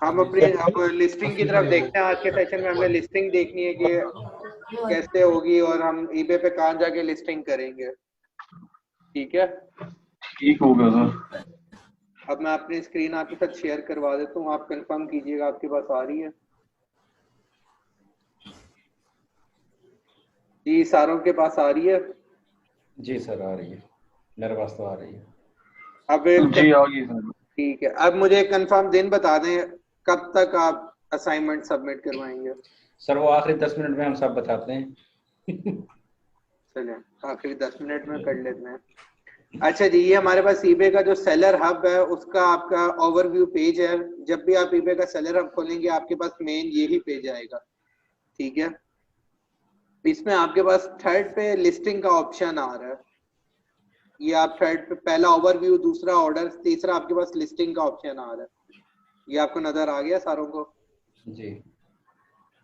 हम अपनी अब लिस्टिंग की तरफ देखते हैं। आज के सेशन में हमने लिस्टिंग देखनी है कि कैसे होगी और हम ईबे पे कहाँ जाके लिस्टिंग करेंगे। ठीक है, ठीक हो गया सर। अब मैं अपनी स्क्रीन आपके साथ शेयर करवा देता हूँ, आप कंफर्म कीजिएगा आपके पास आ रही है। जी, सारों के पास आ रही है। जी सर आ रही है, मेरे पास तो आ रही है। अब जी आ गई सर। ठीक है, अब मुझे कंफर्म दिन बता दें कब तक आप असाइनमेंट सबमिट करवाएंगे। सर वो आखिरी 10 मिनट में हम सब बताते हैं। चलें आखिरी 10 मिनट में कर लेते हैं। अच्छा जी, ये हमारे पास ईबे का जो सेलर हब है उसका आपका ओवरव्यू पेज है। जब भी आप ईबे का सेलर हब खोलेंगे आपके पास मेन यही पेज आएगा। ठीक है, इसमें आपके पास थर्ड पे लिस्टिंग का ऑप्शन आ रहा है। ये आप थर्ड पे पहला ओवरव्यू, दूसरा ऑर्डर, तीसरा आपके पास लिस्टिंग का ऑप्शन आ रहा है। ये आपको नजर आ गया सारों को? जी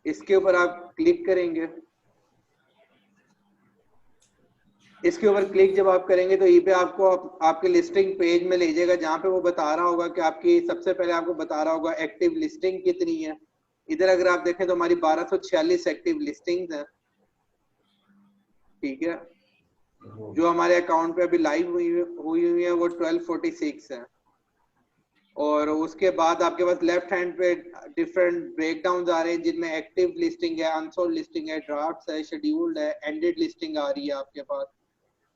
इसके ऊपर आप क्लिक करेंगे। इसके ऊपर क्लिक जब आप करेंगे तो ईबे आपको आपके लिस्टिंग पेज में ले जाएगा, जहां पे वो बता रहा होगा कि आपकी सबसे पहले आपको बता रहा होगा एक्टिव लिस्टिंग कितनी है। इधर अगर आप देखें तो हमारी 1246 एक्टिव लिस्टिंग्स हैं। ठीक है, जो हमारे अकाउंट पे अभी लाइव हुई है वो 1246 है। और उसके बाद आपके पास लेफ्ट हैंड पे डिफरेंट ब्रेकडाउन आ रहे हैं जिनमें एक्टिव लिस्टिंग है, अनसोल्ड लिस्टिंग है, ड्राफ्ट्स है, शेड्यूल्ड है, एंडेड लिस्टिंग आ रही है आपके पास।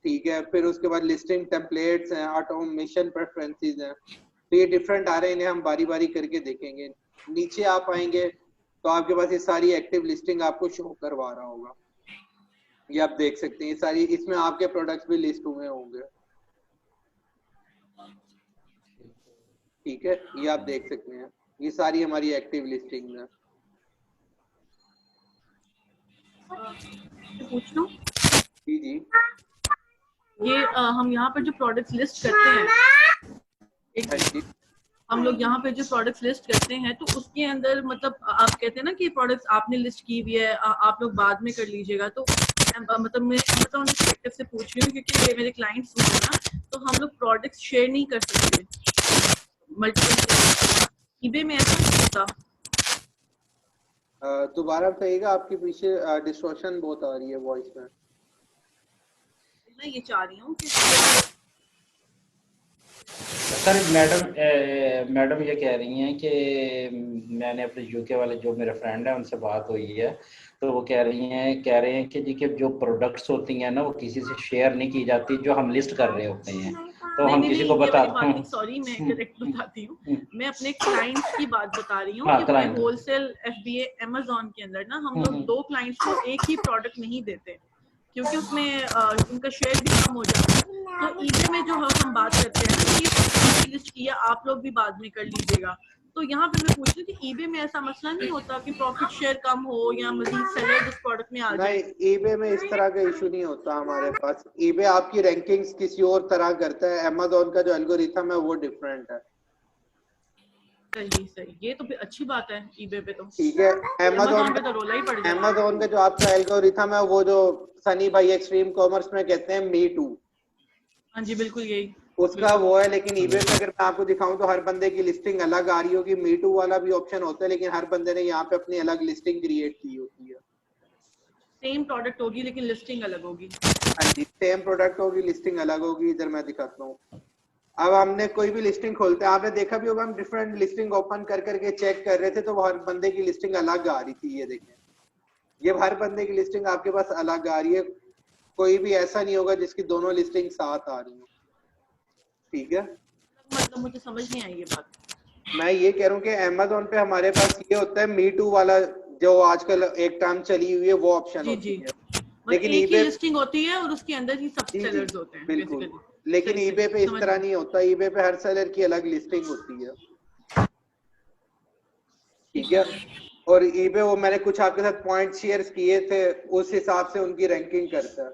ठीक है, फिर उसके बाद लिस्टिंग टेम्पलेट्स हैं, ऑटोमेशन प्रेफरेंसेस हैं। तो ये डिफरेंट आ रहे हैं, इन्हें हम बारी बारी करके देखेंगे। नीचे आप आएंगे तो आपके पास ये सारी एक्टिव लिस्टिंग आपको शो करवा रहा होगा। ये आप देख सकते हैं, ये सारी, इसमें आपके प्रोडक्ट्स भी लिस्ट हुए होंगे। ठीक है, ये आप देख सकते हैं, ये सारी हमारी एक्टिव लिस्टिंग है। पूछ लूं? जी जी, ये हम यहाँ पर जो प्रोडक्ट्स लिस्ट करते हैं, जी हम लोग यहाँ पे जो प्रोडक्ट्स लिस्ट करते हैं तो उसके अंदर मतलब आप कहते हैं ना कि प्रोडक्ट्स आपने लिस्ट की हुई है, आप लोग बाद में कर लीजिएगा। तो मतलब मैं अमेज़न परस्पेक्टिव से पूछ रही हूँ क्योंकि ये मेरे क्लाइंट्स हैं ना, तो हम लोग प्रोडक्ट्स शेयर नहीं कर सकते मल्टीपल। ईबे में ऐसा नहीं होता। दोबारा कहिएगा, आपके पीछे डिस्टॉर्शन बहुत आ रही है वॉइस में। मैं ये चाह रही हूँ कि सर मैडम ये कह रही हैं कि मैंने अपने यूके वाले जो मेरे फ्रेंड है उनसे बात हुई है, तो वो कह रहे हैं कि जी के जो प्रोडक्ट्स होती हैं ना वो किसी से शेयर नहीं की जाती, जो हम लिस्ट कर रहे होते हैं तो हम किसी को बताते हैं। सॉरी मैं करेक्ट बताती हूँ, मैं अपने क्लाइंट्स की बात बता रही हूँ कि होलसेल FBA अमेज़न के अंदर ना हम लोग 2 क्लाइंट्स को एक ही प्रोडक्ट नहीं देते क्योंकि उसमें उनका शेयर भी कम हो जाता है। तो ईबे में जो हम बात करते हैं ना कि लिस्ट किया आप लोग भी बाद में कर लीजिएगा। तो यहाँ पे मैं पूछ रही थी कि ईबे में ऐसा मसला नहीं होता कि प्रॉफिट शेयर कम हो या मजीद सेलर उस प्रोडक्ट में आ जाए? नहीं, ईबे में इस तरह का इशू नहीं होता हमारे पास। ईबे आपकी रैंकिंग्स किसी और तरह करता है, अमेज़न का जो एल्गोरिथम है वो डिफरेंट है। सही, ये तो फिर अच्छी बात है ईबे पे। तो ठीक है, अमेज़न पे तो रोला ही पड़ जाएगा। अमेज़न का जो आपका एल्गोरिथम है वो जो सनी भाई एक्सट्रीम कॉमर्स में कहते हैं मी टू, हाँ जी बिल्कुल यही उसका वो है। लेकिन ईबे पे अगर मैं आपको दिखाऊं तो हर बंदे की लिस्टिंग अलग आ रही होगी। मी टू वाला भी ऑप्शन होता है लेकिन हर बंदे ने यहाँ पे अपनी अलग लिस्टिंग क्रिएट की होती है। सेम प्रोडक्ट होगी लेकिन लिस्टिंग अलग होगी। हाँ जी, सेम प्रोडक्ट होगी, लिस्टिंग अलग होगी। इधर मैं दिखाता हूँ। अब हमने कोई भी लिस्टिंग खोलते हैं, आपने देखा भी होगा हम डिफरेंट लिस्टिंग ओपन कर करके चेक कर रहे थे तो हर बंदे की लिस्टिंग अलग आ रही थी। ये देखें, ये हर बंदे की लिस्टिंग आपके पास अलग आ रही है। कोई भी ऐसा नहीं होगा जिसकी दोनों लिस्टिंग साथ आ रही हो। ठीक है, मतलब मुझे समझ नहीं आई ये बात। मैं ये कह रहा हूँ कि अमेज़न पे हमारे पास ये होता है मी टू वाला, जो आजकल एक टाइम चली हुई है वो ऑप्शन होती है। लेकिन एक ही लिस्टिंग होती है और उसके अंदर ही सब सेलर्स होते हैं बिल्कुल। लेकिन ईबे पे इस तरह नहीं होता, ईबे पे हर सेलर की अलग लिस्टिंग होती है। ठीक है, और ईबे वो मैंने कुछ आपके साथ पॉइंट शेयर किए थे, उस हिसाब से उनकी रैंकिंग करता है।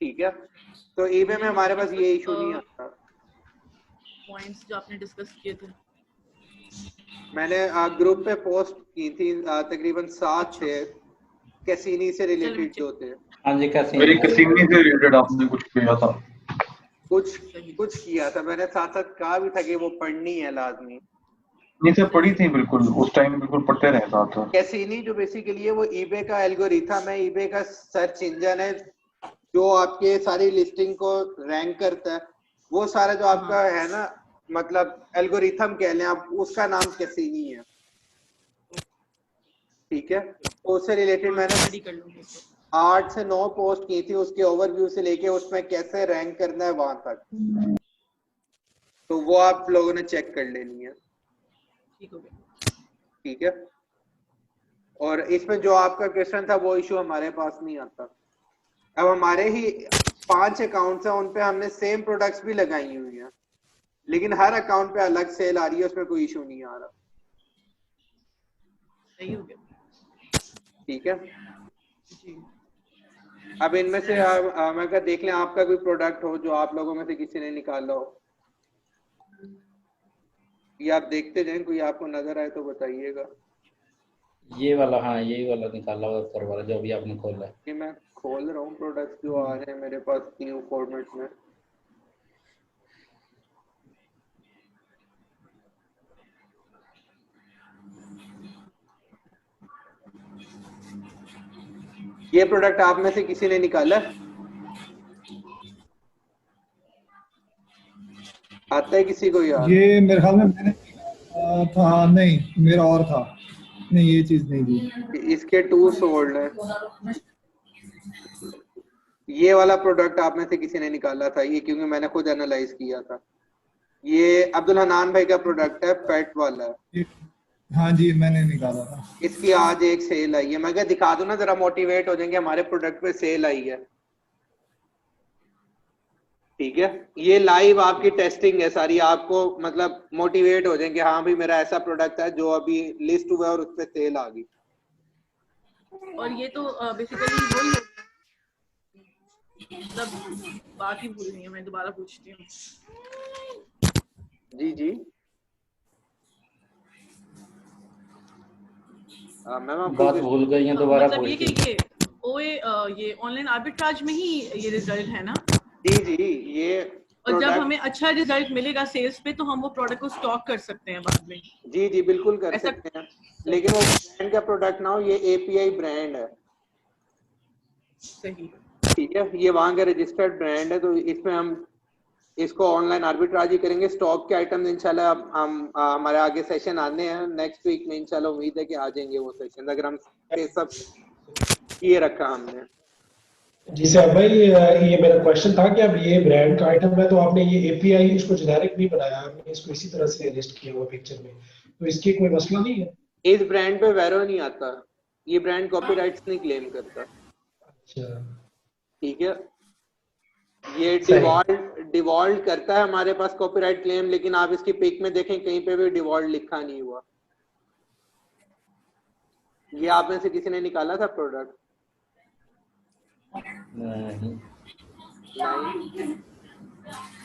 ठीक है, तो ईबे में हमारे पास ये इशू नहीं आता। पॉइंट्स जो आपने डिस्कस किए थे मैंने ग्रुप पे पोस्ट की थी, तकरीबन 7 थे कैसीनी से रिलेटेड जो थे। हाँ जी, मेरी कैसीनी से रिलेटेड आपने कुछ किया था। कुछ कुछ किया था मैंने, साथ साथ कहा भी था कि वो पढ़नी है लाजमी। नहीं सर पढ़ी थी बिल्कुल, उस टाइम बिल्कुल पढ़ते रहे साथ। कैसीनी जो बेसिकली है वो ईबे का एल्गोरिथम है, ईबे का सर्च इंजन है जो आपके सारी लिस्टिंग को रैंक करता है। वो सारा जो आपका है ना, मतलब एल्गोरिथम कह लें आप, उसका नाम कैसीनी है। ठीक है, तो उससे रिलेटेड मैंने 8 से 9 पोस्ट की थी, उसके ओवरव्यू से लेके उसमें कैसे रैंक करना है वहां तक, तो वो आप लोगों ने चेक कर लेनी है। ठीक है, और इसमें जो आपका क्वेश्चन था वो इशू हमारे पास नहीं आता। अब हमारे ही 5 अकाउंट्स हैं, उन पे हमने सेम प्रोडक्ट्स भी लगाई हुई हैं, लेकिन हर अकाउंट पे अलग सेल आ रही है, उसमें कोई इशू नहीं आ रहा। सही हो गया। ठीक है, अब इनमें से हम अगर देख लें आपका कोई प्रोडक्ट हो जो आप लोगों में से किसी ने निकाला हो, ये आप देखते जाएं, कोई आपको नजर आए तो बताइएगा। ये वाला, हाँ यही वाला निकाला हुआ ऊपर वाला जो अभी आपने खोला है। ये मैं खोल रहा हूँ प्रोडक्ट्स जो आ रहे हैं मेरे पास न्यू फॉर्मेट में। ये प्रोडक्ट आप में से किसी ने निकाला? आता है किसी को याद? ये मेरे ख्याल में मैंने था, नहीं मेरा और था, नहीं ये चीज नहीं थी। इसके 2 सोल्ड है। ये वाला प्रोडक्ट आप में से किसी ने निकाला था ये, क्योंकि मैंने खुद एनालाइज किया था। ये अब्दुल हनान भाई का प्रोडक्ट है, पेट वाला। हाँ जी मैंने निकाला था। इसकी आज एक सेल आई है, मैं क्या दिखा दूं ना, जरा मोटिवेट हो जाएंगे, हमारे प्रोडक्ट पे सेल आई है। ठीक है, ये लाइव आपकी टेस्टिंग है सारी, आपको मतलब मोटिवेट हो जाएंगे, हाँ भाई मेरा ऐसा प्रोडक्ट है जो अभी लिस्ट हुआ है और उस पर सेल आ गई। और ये तो बेसिकली वही है, मतलब बात ही भूल गई है, मैं दोबारा पूछती हूँ। जी जी, मैम बात भूल गई है, दोबारा मतलब पूछ ये कि ये ऑनलाइन आर्बिट्राज में ही ये रिजल्ट है ना? जी जी, ये और जब हमें अच्छा रिजल्ट मिलेगा सेल्स पे तो हम वो प्रोडक्ट को स्टॉक कर सकते हैं बाद में। जी जी बिल्कुल कर सकते हैं, लेकिन वो ब्रांड का प्रोडक्ट ना हो, ये एपीआई ब्रांड है। सही। ठीक है, ये वहां का रजिस्टर्ड ब्रांड है, तो इसमें हम इसको ऑनलाइन आर्बिट्राज ही करेंगे। स्टॉक के आइटम इंशाल्लाह हम हमारे आगे सेशन आने हैं नेक्स्ट वीक में, इंशाल्लाह उम्मीद है कि आ जाएंगे वो सेशन, अगर हम सब ये रखा हमने। जी सर भाई, ये मेरा क्वेश्चन था कि अब ये ब्रांड का आइटम है तो आपने ये एपीआई इसको जेनेरिक नहीं बनाया, आपने इसको इसी तरह से लिस्ट किया हुआ पिक्चर में, तो इसकी कोई मसला नहीं है? इस ब्रांड पे वैरो नहीं आता, ये ब्रांड कॉपीराइट्स नहीं क्लेम करता। अच्छा ठीक है, ये डिवॉल्ट करता है हमारे पास कॉपीराइट क्लेम, लेकिन आप इसकी पिक में देखें कहीं पे भी डिवॉल्ट लिखा नहीं हुआ। ये आप में से किसी ने निकाला था प्रोडक्ट? नहीं।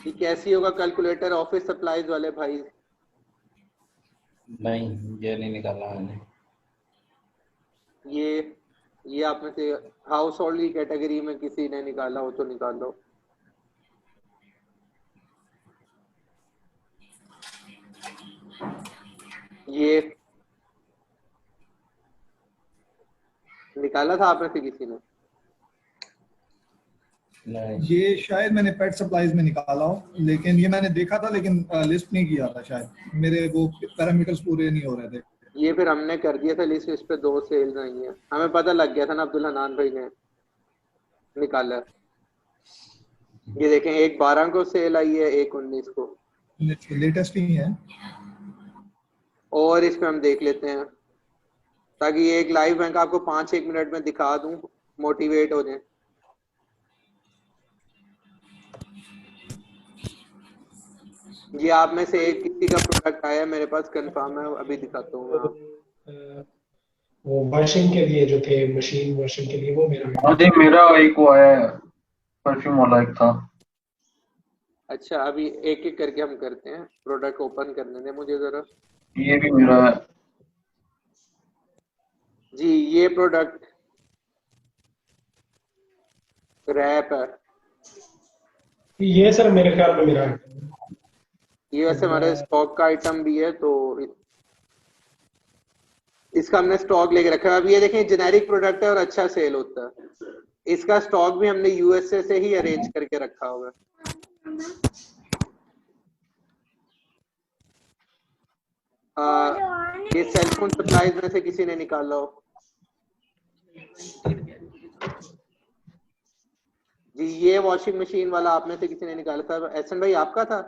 ये कैसी होगा कैलकुलेटर ऑफिस सप्लाईज वाले भाई? नहीं, ये नहीं निकाला मैंने। ये आप में से हाउस होल्ड की कैटेगरी में किसी ने निकाला हो तो निकालो। ये निकाला था आप में से किसी ने? नहीं। ये शायद मैंने पेट सप्लाईज में निकाला हो, लेकिन ये मैंने देखा था लेकिन लिस्ट नहीं किया था, शायद मेरे वो पैरामीटर्स पूरे नहीं हो रहे थे। ये फिर हमने कर दिया था लिस्ट, इस पे 2 सेल्स आई हैं, हमें पता लग गया था ना, अब्दुल हनान भाई ने निकाला। ये देखें, एक 12 को सेल आई है, एक 19 को, लेटेस्ट ही है। और इसमें हम देख लेते हैं ताकि ये एक लाइव बैंक आपको 5-1 मिनट में दिखा दूं, मोटिवेट हो जाए। ये आप में से एक किसी का प्रोडक्ट आया मेरे पास, कंफर्म है, अभी दिखाता हूँ मैं। वो वॉशिंग के लिए जो थे, मशीन वॉशिंग के लिए, वो मेरा हाँ जी, मेरा एक वो है परफ्यूम वाला एक था। अच्छा, अभी एक एक करके हम करते हैं, प्रोडक्ट ओपन करने दें मुझे जरा। ये भी मेरा है जी, ये प्रोडक्ट रैप है, ये सर मेरे ख्याल में मेरा item है। ये वैसे हमारे स्टॉक का आइटम भी है, तो इसका हमने स्टॉक लेके रखा है। अब ये देखें जेनेरिक प्रोडक्ट है और अच्छा सेल होता है। इसका स्टॉक भी हमने यूएसए से ही अरेंज करके रखा हुआ है। ये सेलफोन सप्लाईज में से किसी ने निकाला हो जी? ये वॉशिंग मशीन वाला आप में से किसी ने निकाला था? एहसन भाई आपका था?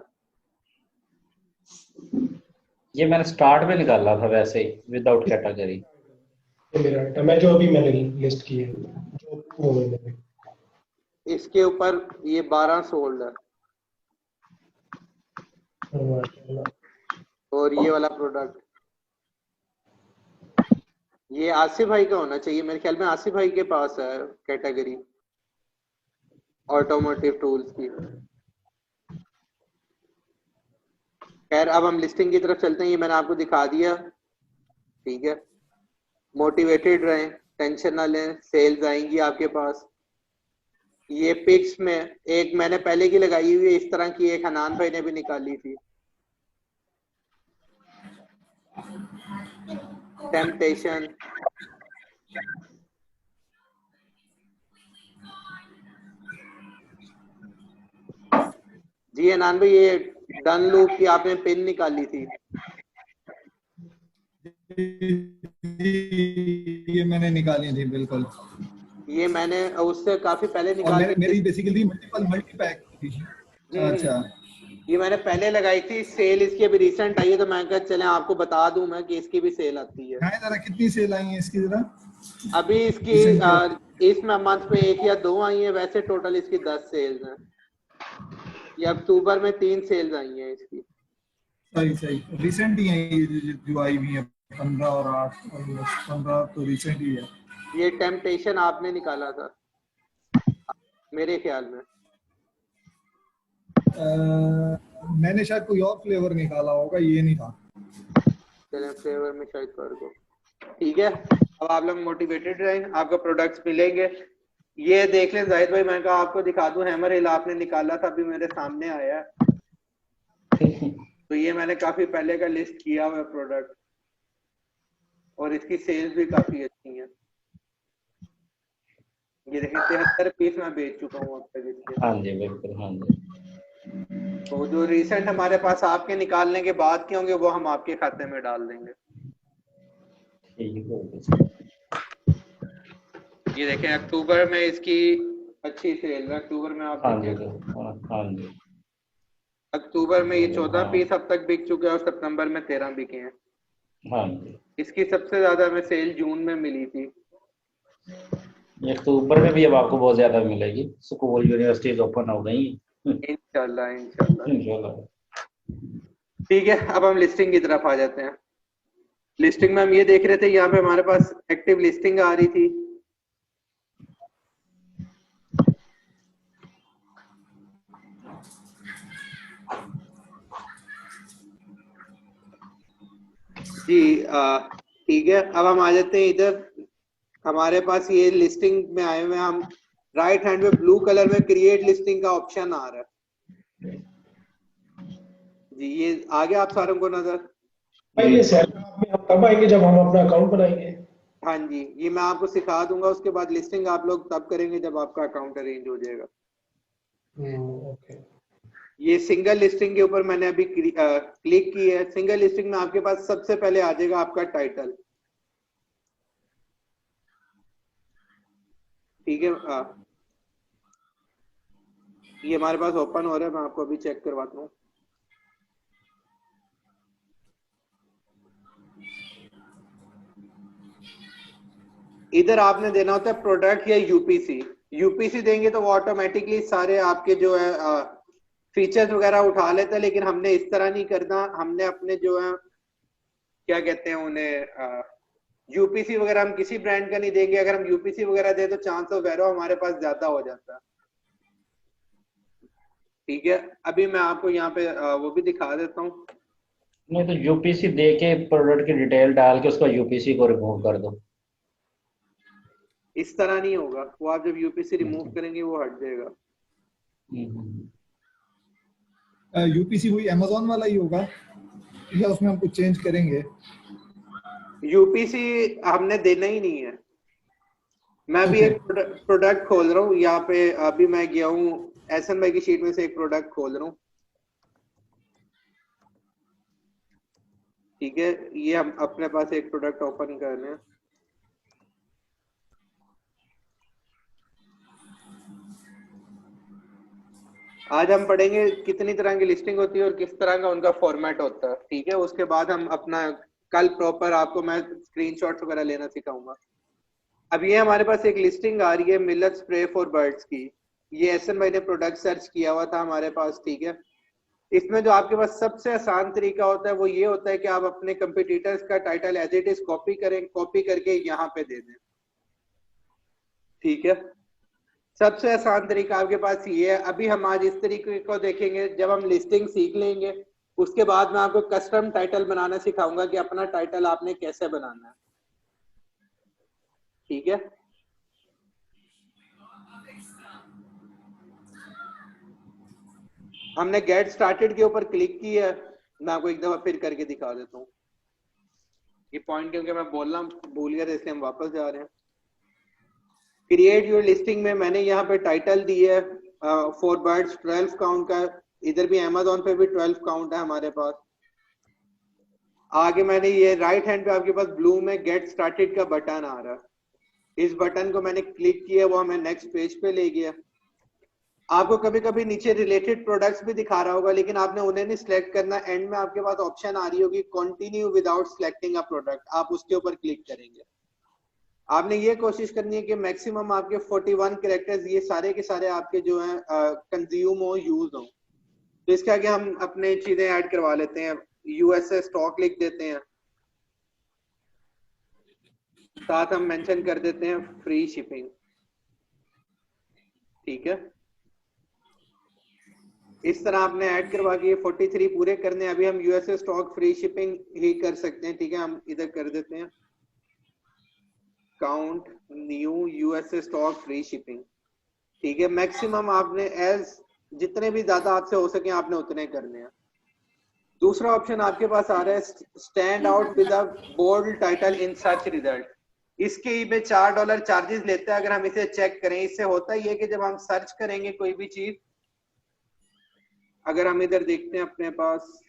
ये मैंने स्टार्ट में निकाला था वैसे ही विदाउट कैटेगरी। ये मेरा आइटम है जो अभी मैंने लिस्ट की है, जो वो मैंने। इसके ऊपर ये 12 सोल्ड है। और ये वाला प्रोडक्ट ये आसिफ भाई का होना चाहिए, मेरे ख्याल में आसिफ भाई के पास है कैटेगरी ऑटोमोटिव टूल्स की। खैर अब हम लिस्टिंग की तरफ चलते हैं। ये मैंने आपको दिखा दिया, ठीक है। मोटिवेटेड रहें, टेंशन ना लें, सेल्स आएंगी आपके पास। ये पिक्स में एक मैंने पहले की लगाई हुई है, इस तरह की एक हनान भाई ने भी निकाली थी, टेम्पटेशन। जी हनान भाई, ये डन लूप की आपने पिन निकाली थी। ये मैंने निकाली थी बिल्कुल। ये मैंने उससे काफी पहले निकाली थी। मेरी बेसिकली मल्टीपैक थी। अच्छा, ये मैंने पहले लगाई थी, सेल इसकी अभी रिसेंट आई है, तो मैं कहा चले आपको बता दूं मैं कि इसकी भी सेल आती है। जरा कितनी सेल आई है इसकी जरा? अभी इसकी इस मंथ में 1 या 2 आई है, वैसे टोटल इसकी 10 सेल्स हैं। ये अक्टूबर में 3 सेल्स आई हैं इसकी। सही रिसेंट ही है जो आई हुई है, 15 और 8 और 15 तो रिसेंट ही है। ये टेम्पटेशन आपने निकाला था मेरे ख्याल में। मैंने शायद कोई और फ्लेवर निकाला होगा, ये नहीं था। चलें फ्लेवर में शायद कर दो, ठीक है। अब आप लोग मोटिवेटेड रहें, आपको प्रोडक्ट्स मिलेंगे। ये देख लें जाहिद भाई, मैं कहा आपको दिखा दूं, हैमर हिल आपने निकाला था, अभी मेरे सामने आया। तो ये मैंने काफी पहले का लिस्ट किया हुआ प्रोडक्ट, और इसकी सेल्स भी काफी अच्छी हैं। ये देखें 73 पीस मैं बेच चुका हूँ अब तक इसके। हाँ जी बिल्कुल, हाँ जी। तो जो रिसेंट हमारे पास आपके निकालने के बाद के होंगे वो हम आपके खाते में डाल देंगे। ये देखें अक्टूबर में इसकी अच्छी सेल है। अक्टूबर में आप हाँ जी अक्टूबर में ये 14 पीस अब तक बिक चुके हैं और सितंबर में 13 बिके हैं। हाँ जी। इसकी सबसे ज्यादा हमें सेल जून में मिली थी। अक्टूबर में भी अब आपको बहुत ज्यादा मिलेगी, स्कूल यूनिवर्सिटीज ओपन हो गई। इंशाल्लाह। ठीक है, अब हम लिस्टिंग की तरफ आ जाते हैं। लिस्टिंग में हम ये देख रहे थे, यहाँ पे हमारे पास एक्टिव लिस्टिंग आ रही थी। जी ठीक है, अब हम आ जाते हैं इधर। हमारे पास ये लिस्टिंग में आए हुए हैं हम, राइट हैंड में ब्लू कलर में क्रिएट लिस्टिंग का ऑप्शन आ रहा है जी। ये आ गया आप सारों को नजर? भाई ये सेटअप में हम तब आएंगे जब हम अपना अकाउंट बनाएंगे। हाँ जी, ये मैं आपको सिखा दूंगा। उसके बाद लिस्टिंग आप लोग तब करेंगे जब आपका अकाउंट अरेंज हो जाएगा। ओके। ये सिंगल लिस्टिंग के ऊपर मैंने अभी क्लिक की है। सिंगल लिस्टिंग में आपके पास सबसे पहले आ जाएगा आपका टाइटल, ठीक है। ये हमारे पास ओपन हो रहा है, मैं आपको अभी चेक करवाता हूँ। इधर आपने देना होता है प्रोडक्ट या यूपीसी। यूपीसी देंगे तो वो ऑटोमेटिकली सारे आपके जो है फीचर्स वगैरह उठा लेता है, लेकिन हमने इस तरह नहीं करना। हमने अपने जो है क्या कहते हैं उन्हें, यूपीसी वगैरह हम किसी ब्रांड का नहीं देंगे। अगर हम यूपीसी वगैरह दे तो चांस ऑफ एरर हमारे पास ज्यादा हो जाता है, ठीक है। अभी मैं आपको यहाँ पे वो भी दिखा देता हूँ। नहीं तो यूपीसी दे के प्रोडक्ट की डिटेल डाल के उसका यूपीसी को रिमूव कर दो। इस तरह नहीं होगा वो, आप जब यूपीसी रिमूव करेंगे वो हट जाएगा। यूपीसी वही अमेजोन वाला ही होगा या उसमें हम कुछ चेंज करेंगे? यूपीसी हमने देना ही नहीं है। मैं भी Okay. एक प्रोडक्ट खोल रहा हूँ यहाँ पे, अभी मैं गया हूँ एसएन की शीट में से एक प्रोडक्ट खोल रहा हूँ, ठीक है। ये हम अपने पास एक प्रोडक्ट ओपन कर रहे हैं। आज हम पढ़ेंगे कितनी तरह की लिस्टिंग होती है और किस तरह का उनका फॉर्मेट होता है, ठीक है। उसके बाद हम अपना कल प्रॉपर आपको मैं स्क्रीनशॉट्स वगैरह लेना सिखाऊंगा। अब ये हमारे पास एक लिस्टिंग आ रही है मिलेट स्प्रे फॉर बर्ड्स की। ये एसएन भाई ने प्रोडक्ट सर्च किया हुआ था हमारे पास, ठीक है। इसमें जो आपके पास सबसे आसान तरीका होता है वो ये होता है कि आप अपने कंपटीटर्स का title as it is copy करें, कॉपी करके यहाँ पे दे दें, ठीक है। सबसे आसान तरीका आपके पास ये है। अभी हम आज इस तरीके को देखेंगे, जब हम लिस्टिंग सीख लेंगे उसके बाद मैं आपको कस्टम टाइटल बनाना सिखाऊंगा कि अपना टाइटल आपने कैसे बनाना है, ठीक है। हमने गेट स्टार्टेड के ऊपर क्लिक किया है। मैं आपको एक दफा फिर करके दिखा देता हूँ ये पॉइंट, क्योंकि मैं बोलना भूल गया था इसलिए हम वापस जा रहे हैं। क्रिएट योर लिस्टिंग में मैंने यहाँ पे टाइटल दी है फॉर बर्ड्स 12 काउंट का। इधर भी अमेजोन पे भी 12 काउंट है हमारे पास। आगे मैंने ये राइट हैंड पे आपके पास ब्लू में गेट स्टार्टेड का बटन आ रहा है। इस बटन को मैंने क्लिक किया, वो हमें नेक्स्ट पेज पे ले गया। आपको कभी कभी नीचे रिलेटेड प्रोडक्ट्स भी दिखा रहा होगा, लेकिन आपने उन्हें नहीं सिलेक्ट करना। एंड में आपके पास ऑप्शन आ रही होगी continue without selecting a product, आप उसके ऊपर क्लिक करेंगे। आपने ये कोशिश करनी है कि मैक्सिमम आपके 41 कैरेक्टर्स ये सारे के सारे आपके जो हैं कंज्यूम हो, यूज हो। तो इसके आगे हम अपने चीजें ऐड करवा लेते हैं। यूएसए स्टॉक लिख देते हैं, साथ हम मेंशन कर देते हैं फ्री शिपिंग, ठीक है। इस तरह आपने ऐड करवा के 43 पूरे करने। अभी हम यूएसए स्टॉक फ्री शिपिंग ही कर सकते हैं, ठीक है। हम इधर कर देते हैं count new USA stock free shipping, ठीक है। मैक्सिमम आपने एज जितने भी ज्यादा आपसे हो सके आपने उतने करने हैं। दूसरा ऑप्शन आपके पास आ रहा है stand out with a bold title in search result. इसके पे $4 चार्जेस लेते हैं। अगर हम इसे चेक करें, इससे होता ही है कि जब हम सर्च करेंगे कोई भी चीज, अगर हम इधर देखते हैं अपने पास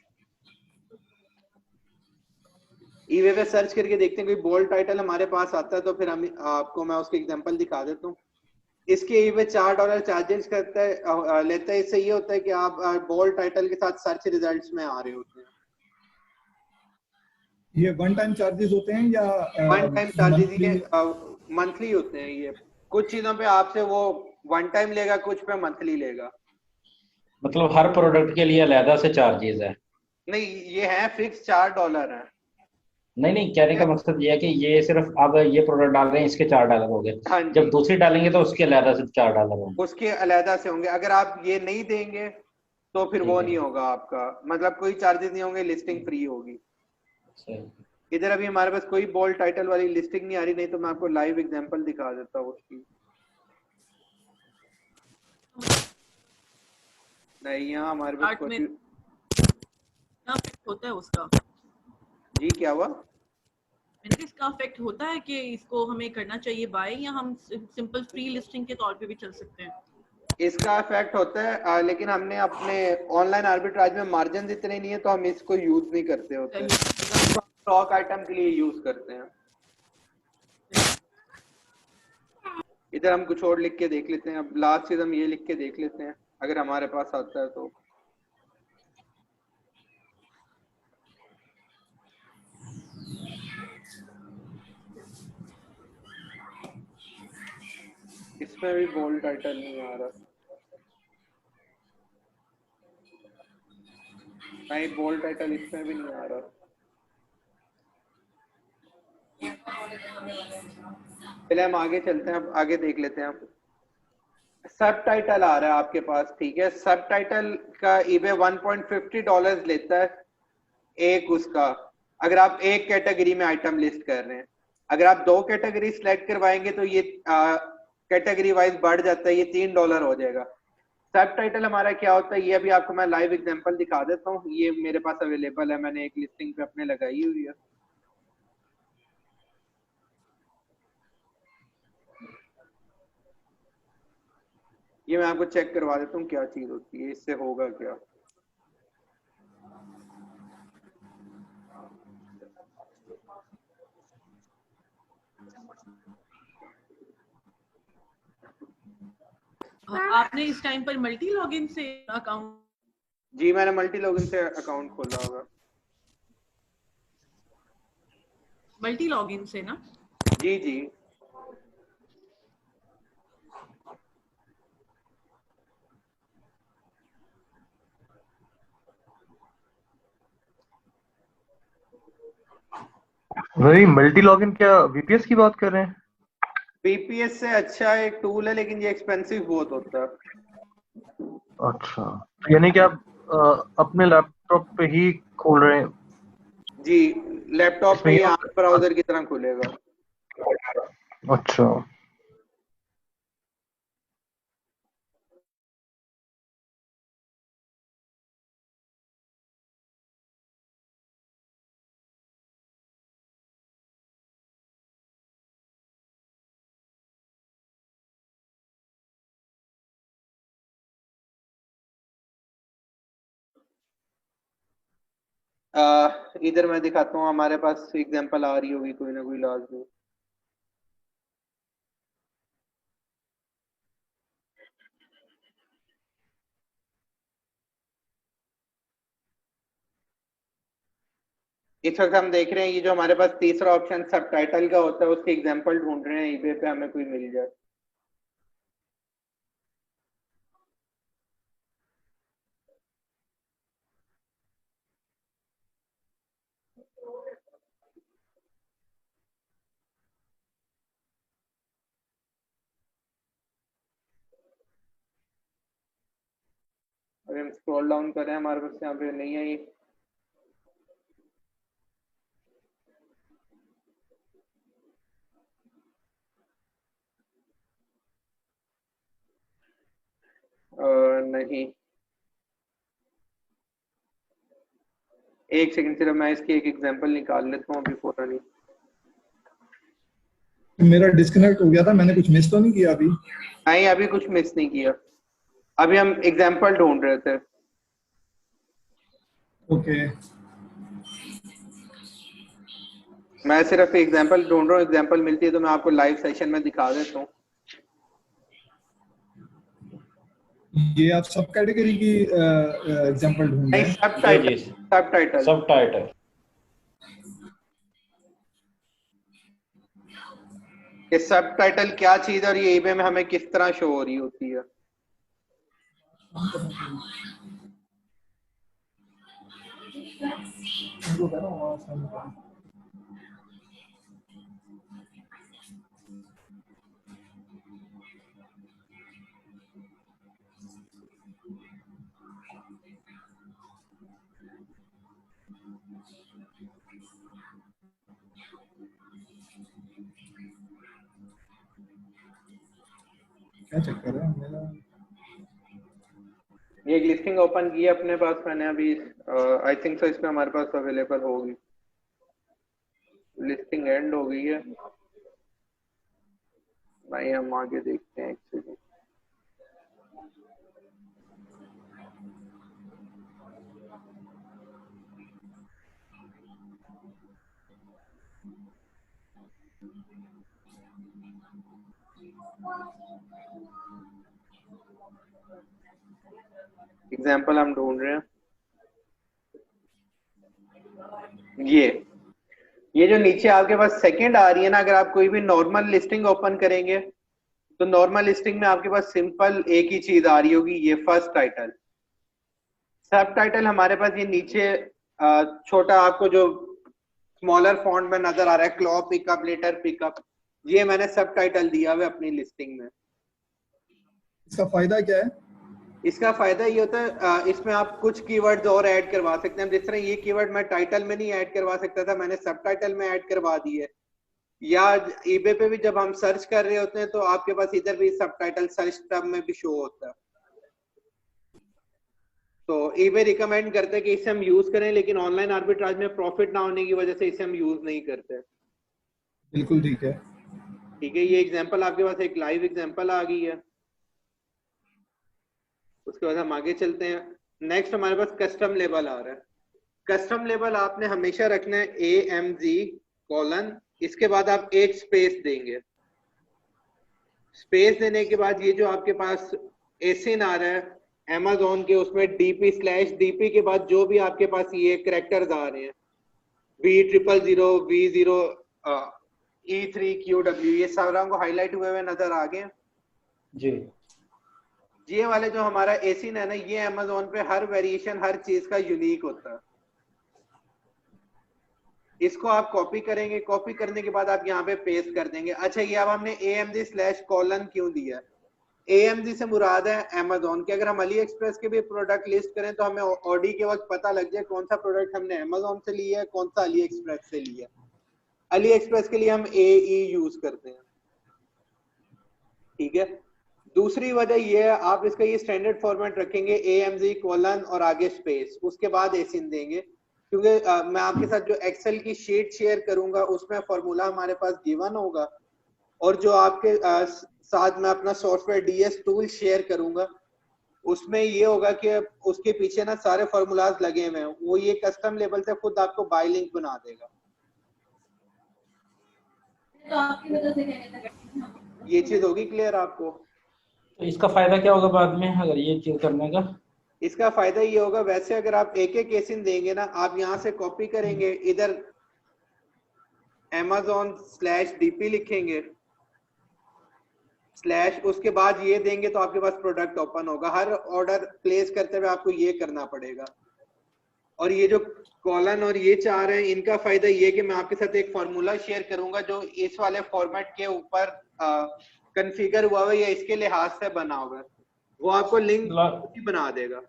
ईवे पे सर्च करके देखते हैं कोई बोल्ड टाइटल हमारे पास आता है, तो फिर हम आपको मैं उसके एग्जांपल दिखा देता हूँ। इसके ईवे $4 चार्जेस करता है लेता है। इससे ये होता है कि आप बोल्ड टाइटल के साथ सर्च रिजल्ट्स में आ रहे होते हैं। ये वन टाइम चार्जेस होते हैं या वन टाइम चार्जेस? ये मंथली होते हैं। ये कुछ चीजों पे आपसे वो वन टाइम लेगा, कुछ पे मंथली लेगा। मतलब हर प्रोडक्ट के लिए अलग से चार्जेस है? नहीं, ये है फिक्स $4 है। नहीं नहीं, कहने का मकसद ये है कि ये सिर्फ अब ये प्रोडक्ट डाल रहे हैं इसके $4 हो गए, हाँ, जब दूसरी डालेंगे तो उसके अलग से $4 होंगे, उसके अलहदा से होंगे। अगर आप ये नहीं देंगे तो फिर वो नहीं होगा आपका, मतलब कोई चार्जेस नहीं होंगे, लिस्टिंग फ्री होगी। इधर अभी हमारे पास कोई बोल्ड टाइटल वाली लिस्टिंग नहीं आ रही, नहीं तो मैं आपको लाइव एग्जांपल दिखा देता हूँ उसकी। नहीं, यहाँ हमारे पास कोई इफेक्ट होता है उसका। जी क्या हुआ? मैंने इसका इफेक्ट होता है कि इसको हमें करना चाहिए बाय, या हम सिंपल फ्री लिस्टिंग के तौर पे भी चल सकते हैं? इसका इफेक्ट होता है, लेकिन हमने अपने ऑनलाइन आर्बिट्राज में मार्जिन इतने नहीं है तो हम इसको यूज नहीं करते होते, स्टॉक आइटम के लिए यूज करते हैं। इधर हम कुछ और लिख के देख लेते हैं। अब लास्ट चीज हम ये लिख के देख लेते हैं अगर हमारे पास आता है तो। इसमें भी बोल्ड टाइटल नहीं आ रहा। नहीं, बोल्ड टाइटल इसमें भी नहीं आ रहा। पहले हम आगे चलते हैं, अब आगे देख लेते हैं। सब टाइटल आ रहा है आपके पास, ठीक है। सब टाइटल का ईबे $1.50 लेता है एक उसका, अगर आप एक कैटेगरी में आइटम लिस्ट कर रहे हैं। अगर आप 2 कैटेगरी सिलेक्ट करवाएंगे तो ये कैटेगरी वाइज बढ़ जाता है, ये $3 हो जाएगा। सब टाइटल हमारा क्या होता है, ये अभी आपको मैं लाइव एग्जांपल दिखा देता हूँ। ये मेरे पास अवेलेबल है, मैंने एक लिस्टिंग पे अपने लगाई हुई है। ये मैं आपको चेक करवा देता हूँ क्या चीज होती है, इससे होगा क्या। आपने इस टाइम पर मल्टी लॉगिन से अकाउंट? जी मैंने मल्टी लॉगिन से अकाउंट खोला होगा। मल्टी लॉगिन से ना? जी जी। वही मल्टी लॉगिन क्या वीपीएस की बात कर रहे हैं? वीपीएस से अच्छा एक टूल है, लेकिन ये एक्सपेंसिव बहुत होता है। अच्छा, यानी कि आप अपने लैपटॉप पे ही खोल रहे हैं? जी, लैपटॉप इसमें पे ये ही आम ब्राउजर की तरह खुलेगा। अच्छा, इधर मैं दिखाता हूँ, हमारे पास एग्जांपल आ रही होगी कोई ना कोई लाजमी। इस वक्त हम देख रहे हैं ये जो हमारे पास तीसरा ऑप्शन सबटाइटल का होता है, उसके एग्जांपल ढूंढ रहे हैं ईबे पे, हमें कोई मिल जाए। अगर हम स्क्रॉल डाउन करें हमारे पास यहाँ पे नहीं आई। नहीं, एक सेकंड सिर्फ मैं इसकी एक एग्जांपल निकाल लेता हूँ अभी फौरन ही। मेरा डिस्कनेक्ट हो गया था, मैंने कुछ मिस तो नहीं किया अभी? नहीं, अभी कुछ मिस नहीं किया, अभी हम एग्जांपल ढूंढ रहे थे। ओके। मैं सिर्फ एग्जांपल ढूंढ रहा हूँ, एग्जांपल मिलती है तो मैं आपको लाइव सेशन में दिखा देता हूँ। ये आप सब कैटेगरी की एग्जांपल ढूंढ रहे नहीं, हैं? सबटाइटल। Subtitle subtitle. ये सबटाइटल क्या चीज है और ये ईबे में हमें किस तरह शो हो रही होती है। क्या चेक कर रहे हैं मेरा? ये एक लिस्टिंग ओपन की है अपने पास मैंने अभी, आई थिंक सो इसमें हमारे पास अवेलेबल होगी। लिस्टिंग एंड हो गई है भाई, हम आगे देखते हैं एक सेकंड। एग्जाम्पल हम ढूंढ रहे हैं। ये जो नीचे आपके पास सेकंड आ रही है ना, अगर आप कोई भी नॉर्मल लिस्टिंग ओपन करेंगे तो नॉर्मल लिस्टिंग में आपके पास सिंपल एक ही चीज आ रही होगी, ये फर्स्ट टाइटल। सब टाइटल हमारे पास ये नीचे छोटा आपको जो स्मॉलर फॉन्ट में नजर आ रहा है, क्लॉ पिकअप, लेटर पिकअप, ये मैंने सब टाइटल दिया हुआ है अपनी लिस्टिंग में। इसका फायदा क्या है? इसका फायदा ये होता है, इसमें आप कुछ कीवर्ड्स और ऐड करवा सकते हैं। जिस तरह ये कीवर्ड मैं टाइटल में नहीं ऐड करवा सकता था, मैंने सब टाइटल में ऐड करवा दी है। या ईबे पे भी जब हम सर्च कर रहे होते हैं तो आपके पास इधर भी सब टाइटल सर्च टैब में भी शो होता है। तो eBay रिकमेंड करते हैं कि इसे हम यूज करें, लेकिन ऑनलाइन आर्बिट्राज में प्रॉफिट ना होने की वजह से इसे हम यूज नहीं करते। बिल्कुल ठीक है। ठीक है, ये एग्जांपल आपके पास एक लाइव एग्जांपल आ गई है। उसके बाद हम आगे चलते हैं। नेक्स्ट हमारे पास कस्टम लेबल आ रहा है। कस्टम लेबल आपने हमेशा रखना है AMG कॉलन, इसके बाद आप एक स्पेस देंगे। स्पेस देने के बाद ये जो आपके पास एसिन आ रहा है Amazon के, उसमें DP/DP के बाद जो भी आपके पास ये कैरेक्टर्स आ रहे हैं V000 V0 E3QW, ये सारा को हाईलाइट हुए हुए नजर आ गए जी। ये वाले जो हमारा एसिन है ना, ये Amazon पे हर वेरिएशन हर चीज का यूनिक होता है। इसको आप कॉपी करेंगे, कॉपी करने के बाद आप यहाँ पे पेस्ट कर देंगे। अच्छा, ये अब हमने AMG/कॉलन क्यों दिया? AMG से मुराद है Amazon के। अगर हम अली एक्सप्रेस के भी प्रोडक्ट लिस्ट करें तो हमें ऑडी के वक्त पता लग जाए कौन सा प्रोडक्ट हमने Amazon से लिया है, कौन सा अली एक्सप्रेस से लिया है। अली एक्सप्रेस के लिए हम AE यूज करते हैं। ठीक है, दूसरी वजह ये है, आप इसका ये स्टैंडर्ड फॉर्मेट रखेंगे AMG कॉलन और आगे स्पेस, उसके बाद एसिन देंगे, क्योंकि मैं आपके साथ जो एक्सेल की शीट शेयर करूंगा उसमें फॉर्मूला हमारे पास गिवन होगा, और जो आपके साथ मैं अपना सॉफ्टवेयर DS टूल शेयर करूंगा उसमें ये होगा कि उसके पीछे ना सारे फॉर्मूलाज लगे हुए हैं, वो ये कस्टम लेवल से खुद आपको बाय लिंक बना देगा। तो आपकी वजह से कहने ये चीज होगी क्लियर आपको? तो इसका फायदा क्या होगा बाद में अगर ये चीज करने का? इसका फायदा ये होगा, वैसे अगर आप एक एक एसिन देंगे ना, आप यहाँ से कॉपी करेंगे, इधर Amazon/DP लिखेंगे स्लैश, उसके बाद ये देंगे तो आपके पास प्रोडक्ट ओपन होगा। हर ऑर्डर प्लेस करते हुए आपको ये करना पड़ेगा। और ये जो कॉलन और ये चार हैं, इनका फायदा ये कि मैं आपके साथ एक फॉर्मूला शेयर करूंगा जो इस वाले फॉर्मेट के ऊपर कॉन्फ़िगर हुआ हुआ या इसके लिहाज से बना होगा, वो आपको लिंक बना देगा।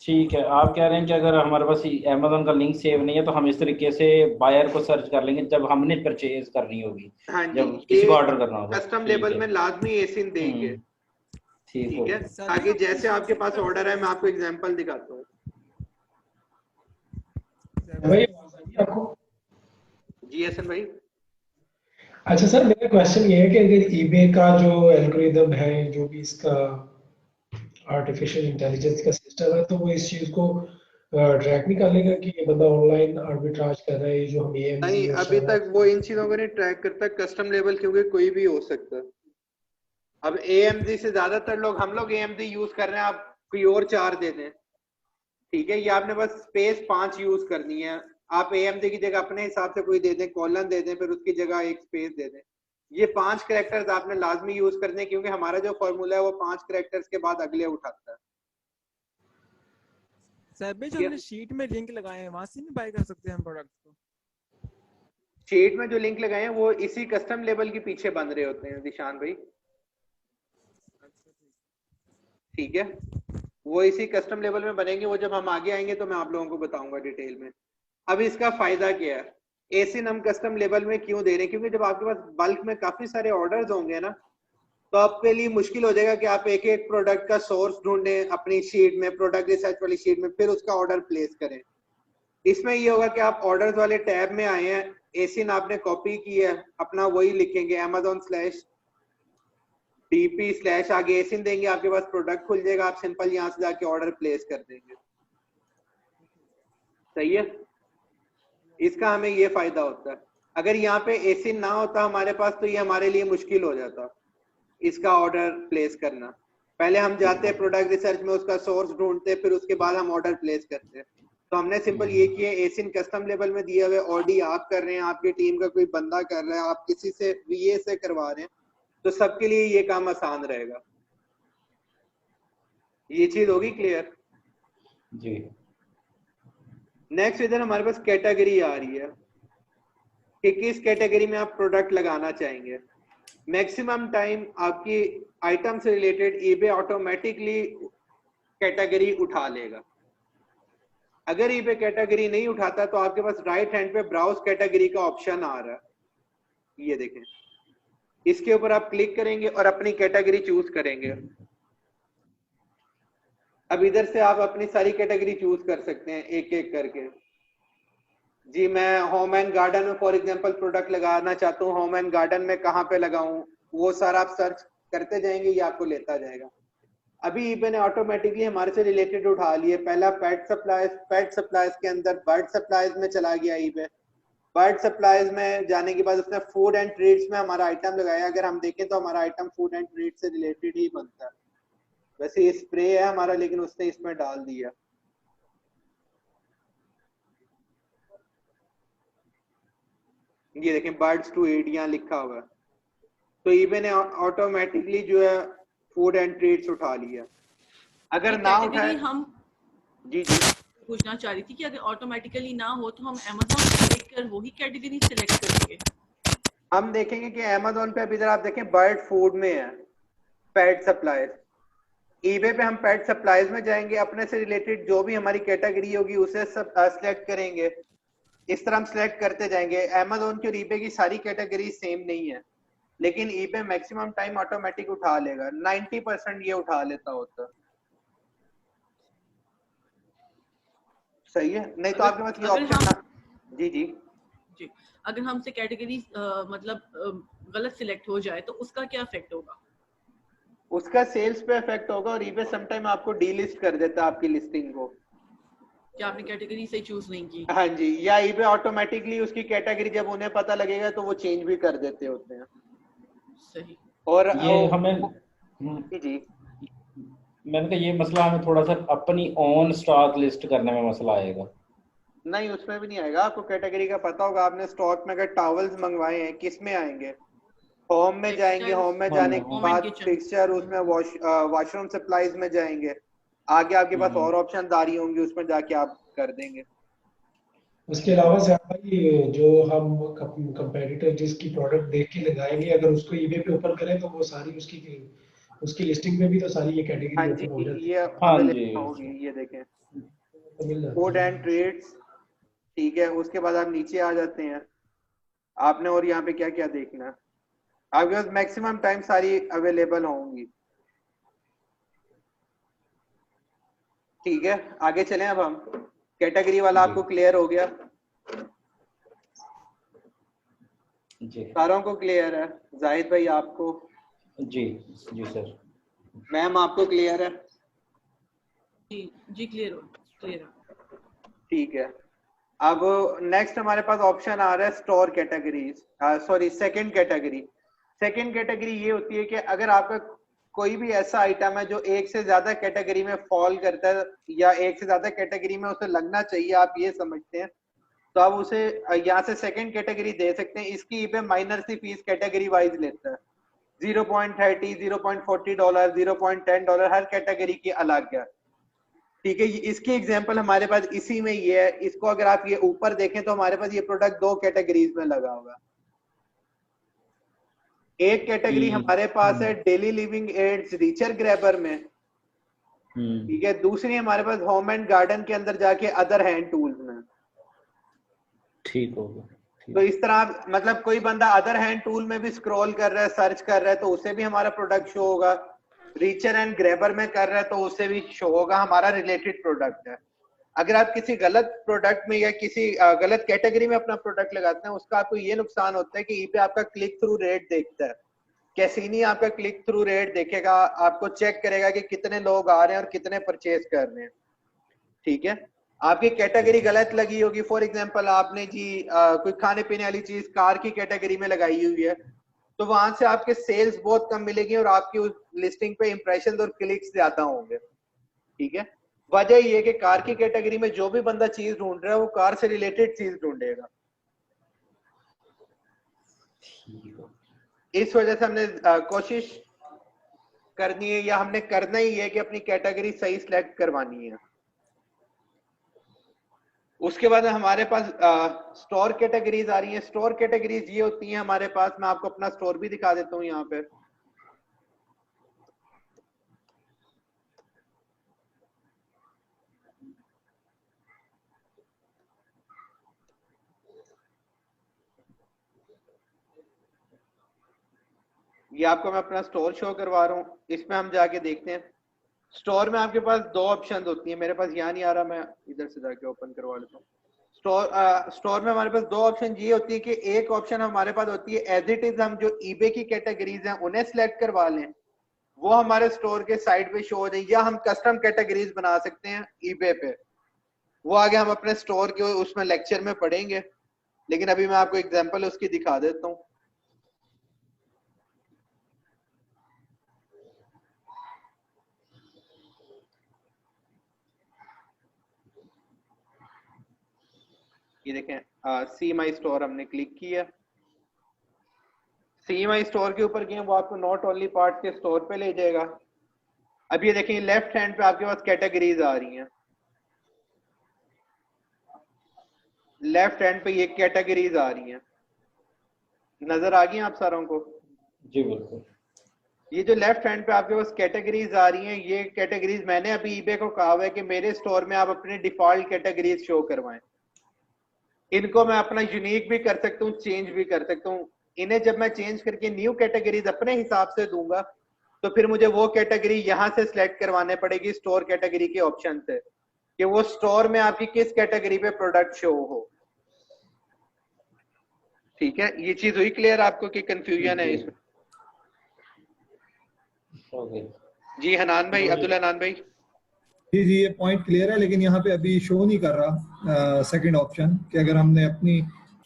ठीक है, आप कह रहे हैं कि अगर हमारे पास Amazon का लिंक सेव नहीं है तो हम इस तरीके से बायर को सर्च कर लेंगे जब हमने परचेज करनी होगी। हाँ जी, जब किसी को ऑर्डर करना होगा कस्टम लेबल में लाजमी एसिन देंगे। ठीक है, आगे जैसे आपके पास ऑर्डर है, मैं आपको एग्जांपल दिखाता हूँ। भाई आपको जी हसन भाई। अच्छा सर, मेरा क्वेश्चन ये है कि अगर eBay का जो एल्गोरिदम है, जो भी इसका आर्टिफिशियल इंटेलिजेंस का सिस्टम है, तो वो इस चीज को ट्रैक नहीं कर लेगा कि ये बंदा ऑनलाइन आर्बिट्राज कर रहा है, जो हम AMG नहीं, अभी तक वो इन चीजों को नहीं ट्रैक करता कस्टम लेबल, क्योंकि कोई भी हो सकता है। अब AMG से ज्यादातर लोग, हम लोग AMG यूज कर रहे हैं, आप कोई और 4 दे दें। ठीक है, ये आपने बस स्पेस 5 यूज करनी है। आप AMG की जगह अपने हिसाब से कोई दे दें, कॉलन दे दें, फिर उसकी जगह एक स्पेस दे दें। ये 5 कैरेक्टर्स आपने लाजमी यूज करने, क्योंकि हमारा जो फॉर्मूला है वो 5 कैरेक्टर्स के बाद अगले उठाता है। सर भाई, जो हमने शीट में लिंक लगाए हैं वहां से नहीं बाय कर सकते हम प्रोडक्ट्स को? शीट में जो लिंक लगाए हैं वो इसी कस्टम लेबल के पीछे बन रहे होते हैं दिशान भाई। ठीक है, वो इसी कस्टम लेवल में बनेंगे, वो जब हम आगे आएंगे तो मैं आप लोगों को बताऊंगा डिटेल में। अब इसका फायदा क्या है, एसिन हम कस्टम लेवल में क्यों दे रहे हैं? क्योंकि जब आपके पास बल्क में काफी सारे ऑर्डर्स होंगे ना, तो आपके लिए मुश्किल हो जाएगा कि आप एक एक प्रोडक्ट का सोर्स ढूंढें अपनी शीट में, प्रोडक्ट रिसर्च वाली शीट में, फिर उसका ऑर्डर प्लेस करें। इसमें ये होगा कि आप ऑर्डर्स वाले टैब में आए हैं, एसिन आपने कॉपी की है, अपना वही लिखेंगे Amazon/DP/ आगे एसिन देंगे, आपके पास प्रोडक्ट खुल जाएगा, आप सिंपल यहाँ से जाके ऑर्डर प्लेस कर देंगे। सही है, इसका हमें ये फायदा होता है। अगर यहाँ पे एसिन ना होता हमारे पास तो ये हमारे लिए मुश्किल हो जाता इसका ऑर्डर प्लेस करना। पहले हम जाते प्रोडक्ट रिसर्च में, उसका सोर्स ढूंढते, फिर उसके बाद हम ऑर्डर प्लेस करते। तो हमने सिंपल ये किया, एसिन कस्टम लेवल में दिए हुए ऑडी आप कर रहे हैं, आपकी टीम का कोई बंदा कर रहा है, आप किसी से VA से करवा रहे हैं, तो सबके लिए ये काम आसान रहेगा। ये चीज होगी क्लियर? जी। नेक्स्ट इधर हमारे पास कैटेगरी आ रही है कि किस कैटेगरी में आप प्रोडक्ट लगाना चाहेंगे। मैक्सिमम टाइम आपकी आइटम से रिलेटेड eBay ऑटोमेटिकली कैटेगरी उठा लेगा। अगर eBay कैटेगरी नहीं उठाता तो आपके पास राइट हैंड पे ब्राउज कैटेगरी का ऑप्शन आ रहा है, ये देखें, इसके ऊपर आप क्लिक करेंगे और अपनी कैटेगरी चूज करेंगे। अब इधर से आप अपनी सारी कैटेगरी चूज कर सकते हैं एक एक करके। जी मैं होम एंड गार्डन में फॉर एग्जांपल प्रोडक्ट लगाना चाहता हूँ, होम एंड गार्डन में कहाँ पे लगाऊं, वो सारा आप सर्च करते जाएंगे, ये आपको लेता जाएगा। अभी ईबे ने ऑटोमेटिकली हमारे से रिलेटेड उठा लिए। पहला पेट सप्लाईज के अंदर बर्ड सप्लाईज में चला गया ईबे। बर्ड सप्लाईज में जाने के बाद उसने फूड एंड ट्रीट्स में हमारा आइटम लगाया। अगर हम देखें तो हमारा आइटम फूड एंड ट्रीट से रिलेटेड ही बनता है। वैसे ये स्प्रे है हमारा, लेकिन उसने इसमें डाल दिया। ये देखें बर्ड्स टू ईट यहाँ लिखा हुआ है। तो ईबे ने ऑटोमेटिकली जो है फूड एंड ट्रीट्स उठा लिया। अगर ना उठाए, हम जी जी पूछना चाह रही थी कि अगर ऑटोमेटिकली ना हो तो हम Amazon से देखकर वही कैटेगरी सिलेक्ट करेंगे। हम देखेंगे कि Amazon पे अभी इधर आप देखें बर्ड फूड में है पेट सप्लाईज। ईबे पे हम पेट सप्लाईज में जाएंगे, अपने से रिलेटेड जो भी हमारी कैटेगरी होगी उसे सब सिलेक्ट करेंगे। इस तरह हम सिलेक्ट करते जाएंगे। Amazon की और ईबे की सारी कैटेगरी सेम नहीं है, लेकिन ईबे मैक्सिमम टाइम ऑटोमेटिक उठा लेगा। 90% ये उठा लेता होता। सही है, नहीं तो आपके पास ये ऑप्शन ना। जी जी जी, अगर हमसे कैटेगरी मतलब गलत सिलेक्ट हो जाए तो उसका क्या इफेक्ट होगा? उसका सेल्स पे इफेक्ट होगा, और ईबे समटाइम आपको डीलिस्ट कर देता है आपकी लिस्टिंग को कि आपने कैटेगरी सही चूज नहीं की। हाँ जी, या ईबे ऑटोमेटिकली उसकी कैटेगरी जब उन्हें पता लगेगा तो वो चेंज भी कर देते होते हैं। सही। और ये हमें जी मैंने कहा ये मसला हमें थोड़ा सा अपनी ऑन स्टॉक लिस्ट करने में मसला आएगा। नहीं, उसमें भी नहीं आएगा। आपको कैटेगरी का पता होगा, आपने स्टॉक में अगर टॉवल्स मंगवाए हैं किस में आएंगे? होम में जाएंगे, होम में जाने के बाद फिक्सचर, उसमें वॉशरूम सप्लाईज में जाएंगे, आगे आपके पास और ऑप्शन दारी होंगी, उसमें जाके आप कर देंगे। उसके अलावा सर भाई जो हम कंपेटिटर जिसकी प्रोडक्ट देख के लगाएंगे, अगर उसको ईबे पे ओपन करें तो वो सारी उसकी लिस्टिंग में भी तो सारी ये कैटेगरी हाँ ओपन हो जाती जी, ये अवेलेबल होगी। ये देखें फूड एंड ट्रेड्स, ठीक है। उसके बाद आप नीचे आ जाते हैं आपने, और यहाँ पे क्या क्या देखना है आपके पास मैक्सिमम टाइम सारी अवेलेबल होंगी। ठीक है, आगे चलें। अब हम कैटेगरी वाला आपको क्लियर हो गया? जी सारों को क्लियर है? जाहिद भाई आपको? जी जी सर। मैम आपको क्लियर है? जी क्लियर है। ठीक है। अब नेक्स्ट हमारे पास ऑप्शन आ रहा है store categories, sorry second category. Second category ये होती है कि अगर आपका कोई भी ऐसा आइटम है जो एक से ज्यादा कैटेगरी में फॉल करता है, या एक से ज्यादा कैटेगरी में उसे लगना चाहिए, आप ये समझते हैं, तो आप उसे यहाँ से सेकंड कैटेगरी दे सकते हैं। इसकी पे माइनर सी फीस कैटेगरी वाइज लेता है, 0.30, $0.40, $0.10, हर कैटेगरी की अलग है। ठीक है, इसकी एग्जांपल हमारे पास इसी में ये है। इसको अगर आप ये ऊपर देखें तो हमारे पास ये प्रोडक्ट दो कैटेगरीज में लगा होगा। एक कैटेगरी हमारे पास है daily living aids reacher grabber में, ठीक है। दूसरी हमारे पास होम एंड गार्डन के अंदर जाके अदर हैंड टूल्स में। ठीक होगा। तो इस तरह मतलब कोई बंदा अदर हैंड टूल में भी स्क्रॉल कर रहा है, सर्च कर रहा है, तो उसे भी हमारा प्रोडक्ट शो होगा। रीचर एंड ग्रैबर में कर रहा है तो उसे भी शो होगा, हमारा रिलेटेड प्रोडक्ट है। अगर आप किसी गलत प्रोडक्ट में या किसी गलत कैटेगरी में अपना प्रोडक्ट लगाते हैं, उसका आपको ये नुकसान होता है कि ईबे आपका क्लिक थ्रू रेट देखता है। कैसीनी आपका क्लिक थ्रू रेट देखेगा, आपको चेक करेगा कि कितने लोग आ रहे हैं और कितने परचेज कर रहे हैं। ठीक है, आपकी कैटेगरी गलत लगी होगी। फॉर एग्जांपल आपने जी कोई खाने पीने वाली चीज कार की कैटेगरी में लगाई हुई है, तो वहां से आपके सेल्स बहुत कम मिलेगी और आपकी उस लिस्टिंग पे इंप्रेशन और क्लिक्स ज्यादा होंगे। ठीक है, वजह ये है कि कार की कैटेगरी में जो भी बंदा चीज ढूंढ रहा है वो कार से रिलेटेड चीज ढूंढेगा। इस वजह से हमने कोशिश करनी है, या हमने करना ही है कि अपनी कैटेगरी सही सिलेक्ट करवानी है। उसके बाद हमारे पास स्टोर कैटेगरीज आ रही हैं। स्टोर कैटेगरीज ये होती हैं हमारे पास, मैं आपको अपना स्टोर भी दिखा देता हूँ यहाँ पे। ये आपको मैं अपना स्टोर शो करवा रहा हूँ। इसमें हम जाके देखते हैं स्टोर में आपके पास दो ऑप्शंस होती हैं, मेरे पास यहाँ नहीं आ रहा, मैं इधर से जाके ओपन करवा लेता हूँ। स्टोर में हमारे पास दो ऑप्शन ये होती है कि एक ऑप्शन हमारे पास होती है एज इट इज, हम जो ईबे की कैटेगरीज हैं उन्हें सिलेक्ट करवा लें, वो हमारे स्टोर के साइड पे शो हो जाए, या हम कस्टम कैटेगरीज बना सकते हैं ईबे पे। वो आगे हम अपने स्टोर के उसमें लेक्चर में पढ़ेंगे, लेकिन अभी मैं आपको एग्जांपल उसकी दिखा देता हूँ। ये देखें, सी माई स्टोर हमने क्लिक किया, सी माई स्टोर के ऊपर गए, वो आपको नॉट ओनली पार्ट के स्टोर पे ले जाएगा। अब ये देखें लेफ्ट हैंड पे आपके पास कैटेगरीज आ रही हैं, लेफ्ट हैंड पे ये कैटेगरीज आ रही हैं, नजर आ गई आप सारों को? जी बिल्कुल। ये जो लेफ्ट हैंड पे आपके पास कैटेगरीज आ रही हैं, ये कैटेगरीज मैंने अभी ईबे को कहा हुआ है कि मेरे स्टोर में आप अपने डिफॉल्ट कैटेगरीज शो करवाएं। इनको मैं अपना यूनिक भी कर सकता हूँ, चेंज भी कर सकता हूँ। इन्हें जब मैं चेंज करके न्यू कैटेगरीज अपने हिसाब से दूंगा, तो फिर मुझे वो कैटेगरी यहाँ से सिलेक्ट करवाने पड़ेगी स्टोर कैटेगरी के ऑप्शन से, कि वो स्टोर में आपकी किस कैटेगरी पे प्रोडक्ट शो हो। ठीक है, ये चीज हुई क्लियर आपको कि कंफ्यूजन है इसमें? जी हनान भाई, अब्दुल हनान भाई। जी जी, ये पॉइंट क्लियर है, लेकिन यहाँ पे अभी शो नहीं कर रहा सेकंड ऑप्शन कि अगर हमने अपनी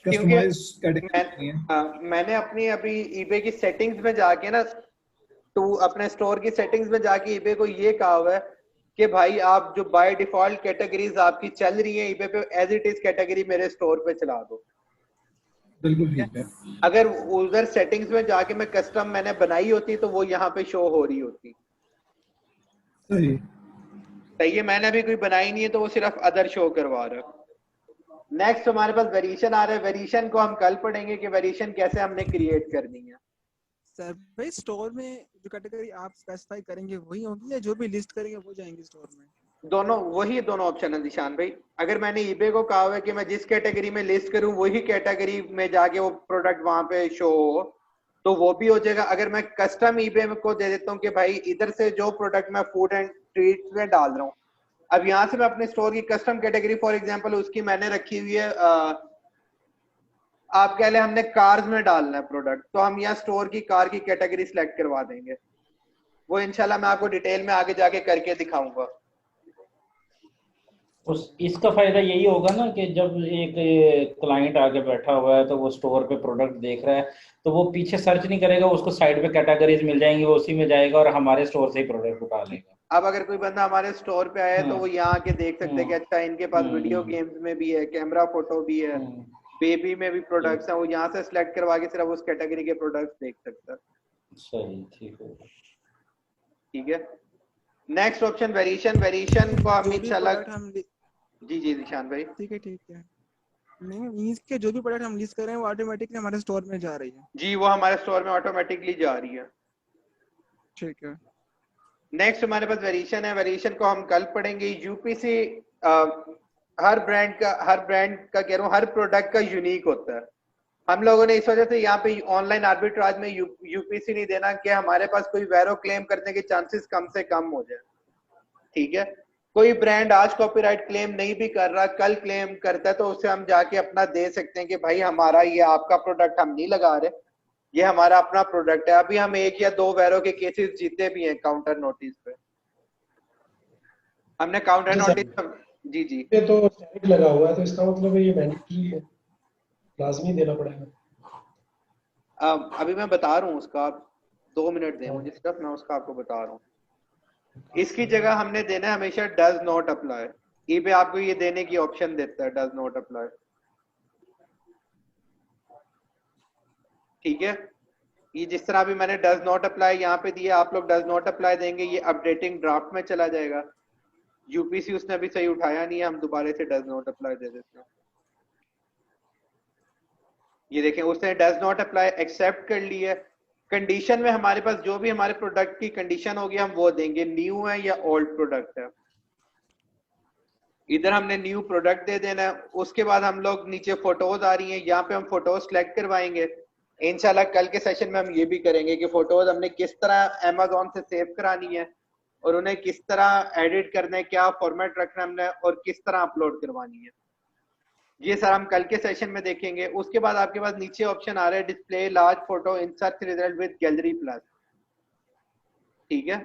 कस्टमाइज कैटेगरी मैंने अपनी अभी ईबे की सेटिंग्स में जाके ना, तो अपने स्टोर की सेटिंग्स में जाके ईबे को ये कहा हुआ है कि भाई आप जो बाय डिफॉल्ट कैटेगरीज आपकी चल रही है ईबे पे, एज इट इज कैटेगरी मेरे स्टोर पे चला दो। बिल्कुल ठीक है। अगर उधर सेटिंग्स में जाके मैं कस्टम मैंने बनाई होती तो वो यहाँ पे शो हो रही होती। सही सही है, मैंने अभी कोई बनाई नहीं है तो वो सिर्फ अदर शो करवा रहा है। नेक्स्ट हमारे पास वेरिएशन आ रहा है, वेरिएशन को हम कल पढ़ेंगे कि वेरिएशन कैसे हमने क्रिएट करनी है। सर भाई स्टोर में जो कैटेगरी आप स्पेसिफाई करेंगे वही होगी या जो भी लिस्ट करेंगे वो जाएंगे स्टोर में? दोनों, वही दोनों ऑप्शन है निशान भाई। अगर मैंने ईबे को कहा हुआ है कि मैं जिस कैटेगरी में लिस्ट करूं वही कैटेगरी में जाके वो प्रोडक्ट वहां पे शो हो, तो वो भी हो जाएगा। अगर मैं कस्टम ईबे को दे देता हूँ कि भाई इधर से जो प्रोडक्ट मैं फूड एंड ट्रीट्स में डाल रहा हूँ, अब यहाँ से मैं अपने स्टोर की कस्टम कैटेगरी फॉर एग्जांपल उसकी मैंने रखी हुई है, आप कह ले हमने कार्स में डालना है प्रोडक्ट, तो हम यहाँ स्टोर की कार की कैटेगरी सिलेक्ट करवा देंगे। वो इंशाल्लाह मैं आपको डिटेल में आगे जाके करके दिखाऊंगा। इसका फायदा यही होगा ना कि जब एक क्लाइंट आके बैठा हुआ है तो वो स्टोर पे प्रोडक्ट देख रहा है, तो वो पीछे सर्च नहीं करेगा, उसको साइड पे कैटेगरीज मिल जाएंगी, वो उसी में जाएगा और हमारे स्टोर से ही प्रोडक्ट उठा लेगा। अब अगर कोई बंदा हमारे स्टोर पे आया तो वो यहाँ आके देख सकते हैं कि अच्छा इनके पास वीडियो गेम्स में भी है, कैमरा फोटो भी है, बेबी में भी प्रोडक्ट्स हैं, वो यहाँ से सिलेक्ट करवा के सिर्फ उस कैटेगरी के प्रोडक्ट्स देख सकता है। सही, ठीक है, ठीक है। नेक्स्ट ऑप्शन वेरिएशन, वेरिएशन को हम इंशाल्लाह जी जी निशान भाई। ठीक है। नहीं मींस के जो भी प्रोडक्ट हम लिस्ट कर रहे हैं वो ऑटोमेटिकली हमारे स्टोर में जा रही है। जी, वो हमारे स्टोर में ऑटोमेटिकली जा रही है। ठीक है। नेक्स्ट हमारे पास वेरिएशन है, वेरिएशन को हम कल पढ़ेंगे। यूपीसी हर ब्रांड का कह रहा हूँ, हर प्रोडक्ट का यूनिक होता है। हम लोगों ने इस वजह से यहाँ पे ऑनलाइन आर्बिट्राज में यूपीसी नहीं देना कि हमारे पास कोई वैरो क्लेम करने के चांसेस कम से कम हो जाए। ठीक है, कोई ब्रांड आज कॉपीराइट क्लेम नहीं भी कर रहा, कल क्लेम करता है तो उसे हम जाके अपना दे सकते हैं कि भाई हमारा ये आपका प्रोडक्ट हम नहीं लगा रहे, ये हमारा अपना प्रोडक्ट है। अभी हम 1 या 2 वैरो के केसेस जीते भी हैं काउंटर नोटिस पे। हमने काउंटर नोटिस जी जी ये तो स्टैटिक लगा हुआ है, तो इसका मतलब ये मैंडेटरी है, लाजमी देना पड़ेगा। अभी मैं बता रहा हूँ उसका, 2 मिनट दें मुझे सिर्फ, मैं उसका आपको बता रहा हूँ। इसकी जगह हमने देना है हमेशा डज नॉट अप्लाई। ईबे आपको ये देने की ऑप्शन देता है डज नॉट अप्लाई। ठीक है, ये जिस तरह अभी मैंने डज नॉट अप्लाई यहाँ पे दिया, आप लोग डज नॉट अप्लाई देंगे, ये अपडेटिंग ड्राफ्ट में चला जाएगा। यूपीसी उसने अभी सही उठाया नहीं है, हम दोबारा से डज नॉट अप्लाई दे देते हैं। ये देखें उसने डज नॉट अप्लाई एक्सेप्ट कर ली है। कंडीशन में हमारे पास जो भी हमारे प्रोडक्ट की कंडीशन होगी हम वो देंगे, न्यू है या ओल्ड प्रोडक्ट है। इधर हमने न्यू प्रोडक्ट दे देना है। उसके बाद हम लोग नीचे फोटोज आ रही हैं, यहाँ पे हम फोटोज सेलेक्ट करवाएंगे। इंशाल्लाह कल के सेशन में हम ये भी करेंगे कि फोटोज हमने किस तरह अमेज़न से सेव करानी है, और उन्हें किस तरह एडिट करना है, क्या फॉर्मेट रखना है हमने और किस तरह अपलोड करवानी है। ये सर हम कल के सेशन में देखेंगे। उसके बाद आपके पास नीचे ऑप्शन आ रहा है display large photo in search result with gallery plus. ठीक है,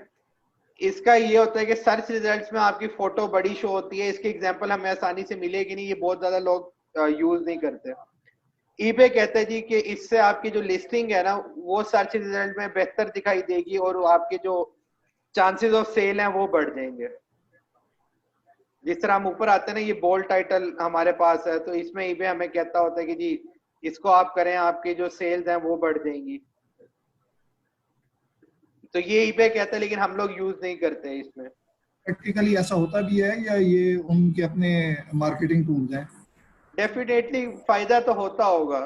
इसका ये होता है कि सर्च रिजल्ट्स में आपकी फोटो बड़ी शो होती है। इसकी एग्जांपल हमें आसानी से मिलेगी नहीं, ये बहुत ज्यादा लोग यूज नहीं करते। ईबे कहते हैं जी कि इससे आपकी जो लिस्टिंग है ना वो सर्च रिजल्ट में बेहतर दिखाई देगी और आपके जो चांसेस ऑफ सेल हैं वो बढ़ जाएंगे। जिस तरह हम ऊपर आते हैं ना, ये बोल्ड टाइटल हमारे पास है, तो इसमें ईबे हमें कहता होता है कि जी इसको आप करें, आपकी जो सेल्स हैं वो बढ़ जाएंगी। तो ये ईबे कहता है, लेकिन हम लोग यूज नहीं करते इसमें। प्रैक्टिकली ऐसा होता भी है या ये उनके अपने मार्केटिंग टूल्स हैं? डेफिनेटली फायदा तो होता होगा।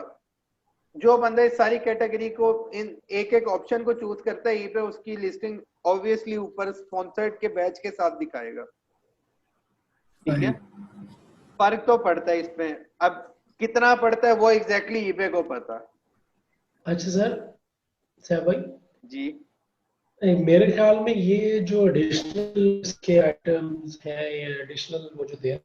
जो बंदा इस सारी कैटेगरी को इन एक एक ऑप्शन को चूज करता है ईबे उसकी लिस्टिंग ऑब्वियसली ऊपर स्पॉन्सर्ड के बैच के साथ दिखाएगा। ठीक है, फर्क तो पड़ता है इसमें। अब कितना पड़ता है वो एग्जैक्टली ईबे को पता। अच्छा सर, सैफ भाई जी, मेरे ख्याल में ये जो एडिशनल के आइटम्स हैं या एडिशनल वो जो दे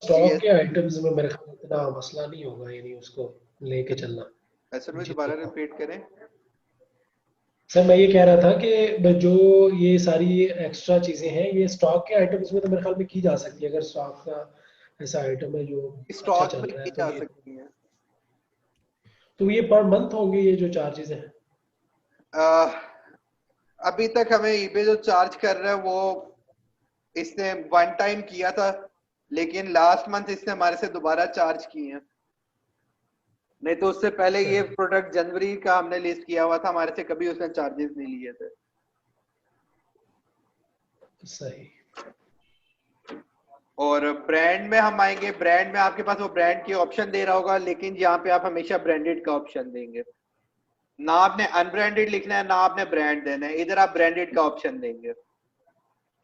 स्टॉक के आइटम्स में मेरे ख्याल इतना मसला नहीं होगा, यानी उसको लेके चलना। ऐसा में दोबारा रिपीट करें सर। मैं ये कह रहा था कि जो ये सारी एक्स्ट्रा चीजें हैं ये स्टॉक के आइटम्स में तो मेरे ख्याल में की जा सकती है, अगर स्टॉक का ऐसा आइटम है जो स्टॉक अच्छा चल में रहा की है जा सकती है। तो ये पर मंथ होंगे ये जो चार्जेस हैं? अभी तक हमें ईबे जो चार्ज कर रहा है वो इसने वन टाइम किया था, लेकिन लास्ट मंथ इसने हमारे से दोबारा चार्ज किए हैं। नहीं तो उससे पहले ये प्रोडक्ट जनवरी का हमने लिस्ट किया हुआ था, हमारे से कभी उसने चार्जेस नहीं लिए थे। सही। और ब्रांड में हम आएंगे, ब्रांड में आपके पास वो ब्रांड की ऑप्शन दे रहा होगा, लेकिन यहाँ पे आप हमेशा ब्रांडेड का ऑप्शन देंगे। ना आपने अनब्रांडेड लिखना है ना आपने ब्रांड देना है, इधर आप ब्रांडेड का ऑप्शन देंगे